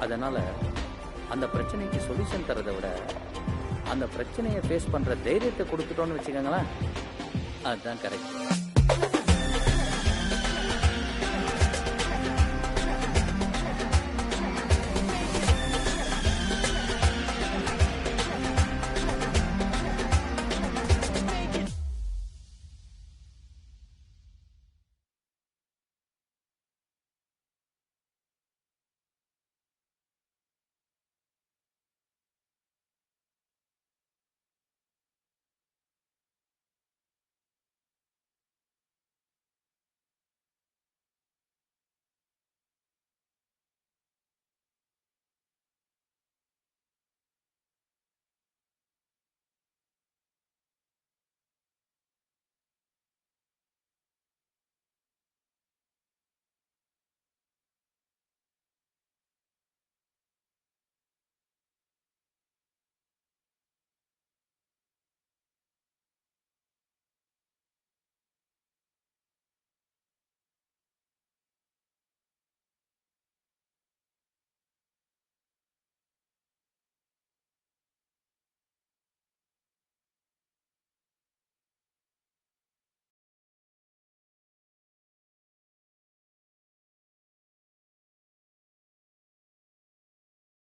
அதனால் அந்த பிரச்சனைக்கு சொல்யூஷன் தரதை விட அந்த பிரச்சனையை ஃபேஸ் பண்ணுற தைரியத்தை கொடுத்துட்டோன்னு வச்சுக்கோங்களேன், அதுதான் கரெக்ட்.